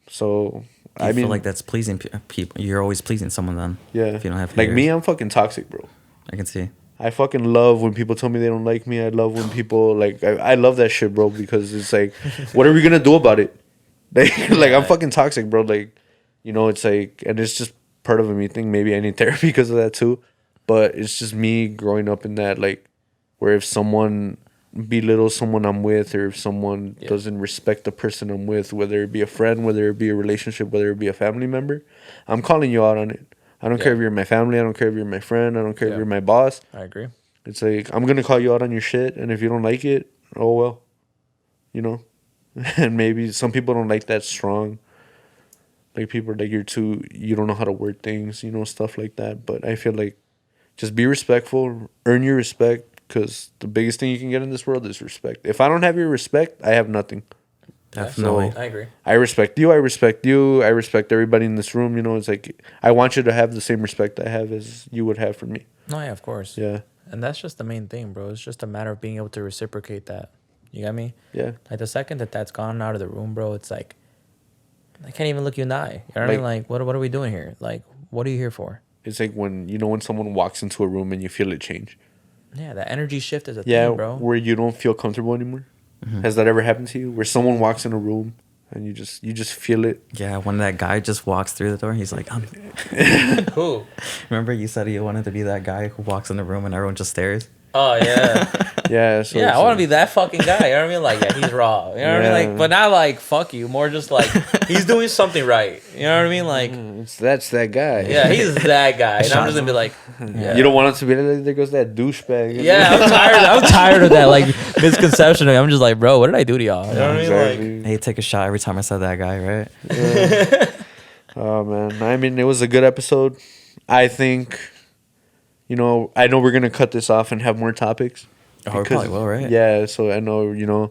So Do you I feel mean, like that's pleasing people? You're always pleasing someone then. yeah. If you don't have like me, haters. I'm fucking toxic, bro. I can see. I fucking love when people tell me they don't like me. I love when people like I love that shit, bro, because it's like, what are we gonna do about it? Like I'm fucking toxic, bro. Like, you know, it's like, and it's just part of a me thing. Maybe I need therapy because of that too, but it's just me growing up in that, like, where if someone belittles someone I'm with, or if someone doesn't respect the person I'm with, whether it be a friend, whether it be a relationship, whether it be a family member, I'm calling you out on it. I don't care if you're my family. I don't care if you're my friend. I don't care if you're my boss. I agree. It's like, I'm going to call you out on your shit. And if you don't like it, oh, well, you know. And maybe some people don't like that strong. Like, people are like, you don't know how to word things, you know, stuff like that. But I feel like just be respectful, earn your respect, because the biggest thing you can get in this world is respect. If I don't have your respect, I have nothing. Definitely. I agree. I respect you. I respect you. I respect everybody in this room. You know, it's like, I want you to have the same respect I have as you would have for me. No, yeah, of course. Yeah. And that's just the main thing, bro. It's just a matter of being able to reciprocate that. You got me? Yeah. Like the second that's gone out of the room, bro, it's like I can't even look you in the eye. You know what I mean? Like, what are we doing here? Like, what are you here for? It's like when, you know, when someone walks into a room and you feel it change. Yeah, that energy shift is a Yeah, thing, bro. where you don't feel comfortable anymore. Has that ever happened to you? Where someone walks in a room and you just feel it? Yeah, when that guy just walks through the door, he's like, Who? remember you said you wanted to be that guy who walks in the room and everyone just stares? Oh yeah. Yeah. So Yeah, it's I want to like- be that fucking guy. You know what I mean? Like, yeah, he's raw. You know what I mean? Yeah. Like, but not like fuck you. More just like he's doing something right. You know what I mean? Like, That's that guy. yeah, he's that guy, and I'm just gonna be like, yeah. You don't want it to be like, there goes that douchebag. Yeah, I'm tired of that like misconception. I'm just like, bro, what did I do to y'all? You know what I mean? Like, Exactly. Hey, take a shot every time I said that guy, right? Oh man, I mean, it was a good episode. I think, you know, I know we're gonna cut this off and have more topics. Oh, we probably will, right? Yeah, so I know, you know,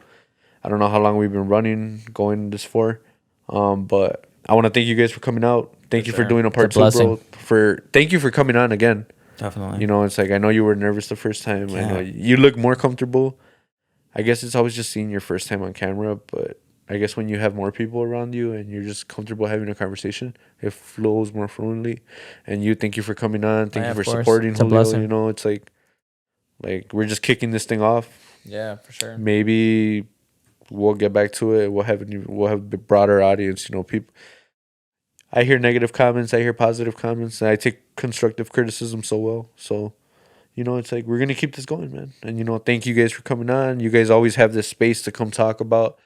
I don't know how long we've been going this for, but I want to thank you guys for coming out. Thank you for sure. doing a part It's a blessing. bro. Thank you for coming on again. Definitely. You know, it's like, I know you were nervous the first time. I know Yeah. you look more comfortable. I guess it's always just seeing your first time on camera, but I guess when you have more people around you and you're just comfortable having a conversation, it flows more fluently. And thank you for coming on. Thank Yeah, you for of course. supporting It's a Julio. blessing. You know, it's like we're just kicking this thing off. yeah, for sure. Maybe we'll get back to it. We'll have a broader audience. You know, people. I hear negative comments. I hear positive comments. And I take constructive criticism so well. So, you know, it's like we're gonna keep this going, man. And you know, thank you guys for coming on. You guys always have this space to come talk about.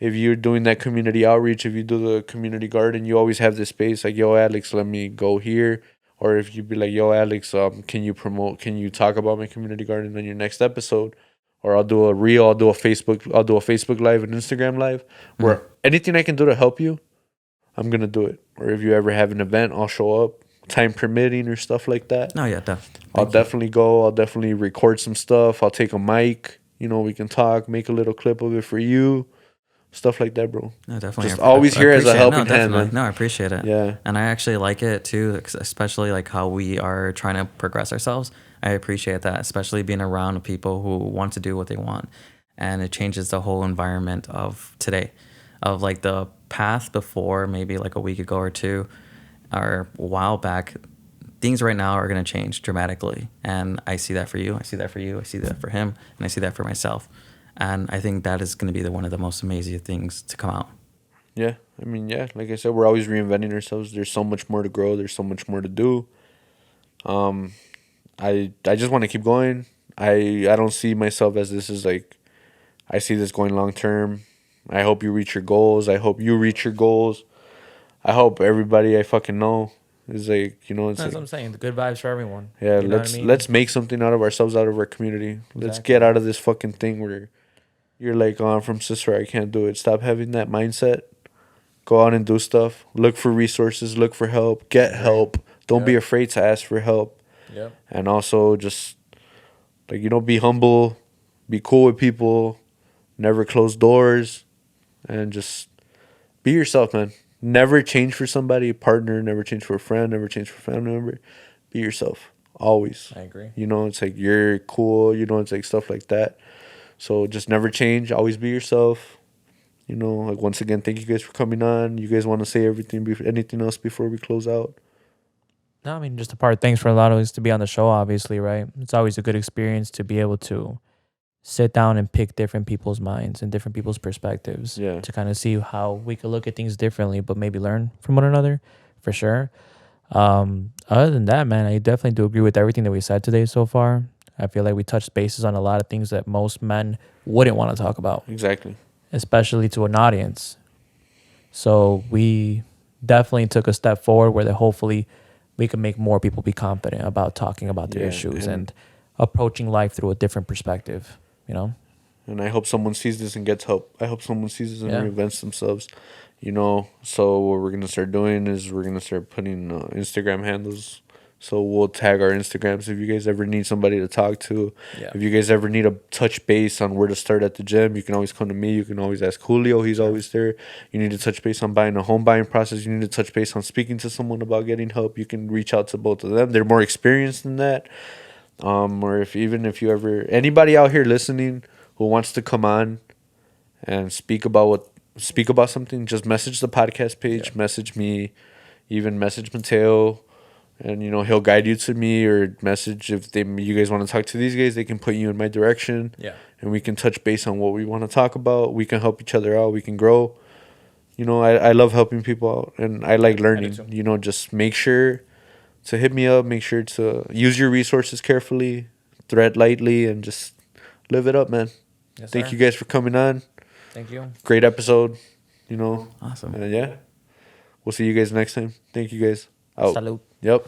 If you're doing that community outreach, if you do the community garden, you always have this space. Like, yo, Alex, let me go here. Or if you be like, yo, Alex, can you talk about my community garden on your next episode? Or I'll do a reel, I'll do a Facebook live and Instagram live, where anything I can do to help you, I'm gonna do it. Or if you ever have an event, I'll show up, time permitting or stuff like that. No, yeah, definitely. I'll definitely go. I'll definitely record some stuff. I'll take a mic. You know, we can talk, make a little clip of it for you, stuff like that, bro. No, definitely. Just always here as a appreciate it. helping No, hand, definitely. man. No, I appreciate it. Yeah. And I actually like it too, especially like how we are trying to progress ourselves. I appreciate that, especially being around people who want to do what they want. And it changes the whole environment of today, of like the path before, maybe like a week ago or two, or a while back. Things right now are going to change dramatically. And I see that for you. I see that for you. I see that for him. And I see that for myself. And I think that is going to be one of the most amazing things to come out. Yeah. I mean, yeah, like I said, we're always reinventing ourselves. There's so much more to grow. There's so much more to do. I just want to keep going. I don't see myself as this is like, I see this going long term. I hope you reach your goals. I hope you reach your goals. I hope everybody I fucking know is like, you know, it's That's like, what I'm saying. The good vibes for everyone. yeah, You know what I mean? let's make something out of ourselves, out of our community. Let's Exactly. get out of this fucking thing where you're like, oh, I'm from sister, I can't do it. Stop having that mindset. Go out and do stuff. Look for resources. Look for help. Get help. Don't be Yep. afraid to ask for help. Yep. And also just, like, you know, be humble. Be cool with people. Never close doors. And just be yourself, man. Never change for somebody, a partner. Never change for a friend. Never change for a family member. Be yourself. always. I agree. You know, it's like you're cool. You know, it's like stuff like that. So just never change. Always be yourself. You know, like once again, thank you guys for coming on. You guys want to say anything else before we close out? No, I mean, just a part. Thanks for allowing us to be on the show, obviously, right? It's always a good experience to be able to sit down and pick different people's minds and different people's perspectives Yeah. to kind of see how we could look at things differently, but maybe learn from one another for sure. Other than that, man, I definitely do agree with everything that we said today so far. I feel like we touched bases on a lot of things that most men wouldn't want to talk about, Exactly. especially to an audience. So we definitely took a step forward where that hopefully we can make more people be confident about talking about their Yeah, issues and- and approaching life through a different perspective, you know? And I hope someone sees this and gets help. I hope someone sees this and Yeah. reinvents themselves. You know, so what we're gonna start doing is we're gonna start putting Instagram handles. So we'll tag our Instagrams if you guys ever need somebody to talk to. Yeah. If you guys ever need a touch base on where to start at the gym, you can always come to me. You can always ask Julio. He's always there. You need to touch base on buying a home buying process. You need to touch base on speaking to someone about getting help. You can reach out to both of them. They're more experienced than that. Or if you ever anybody out here listening who wants to come on and speak about something, just message the podcast page, message me, even message Mateo, and you know he'll guide you to me, or message if you guys want to talk to these guys, they can put you in my direction. Yeah. And we can touch base on what we want to talk about. We can help each other out. We can grow. You know, I love helping people out, and I like learning. too. You know, just make sure to hit me up. Make sure to use your resources carefully, thread lightly, and just live it up, man. Yes, Thank sir. you guys for coming on. Thank you. Great episode. You know, Awesome. and yeah, we'll see you guys next time. Thank you guys. Out. Salute. Yep.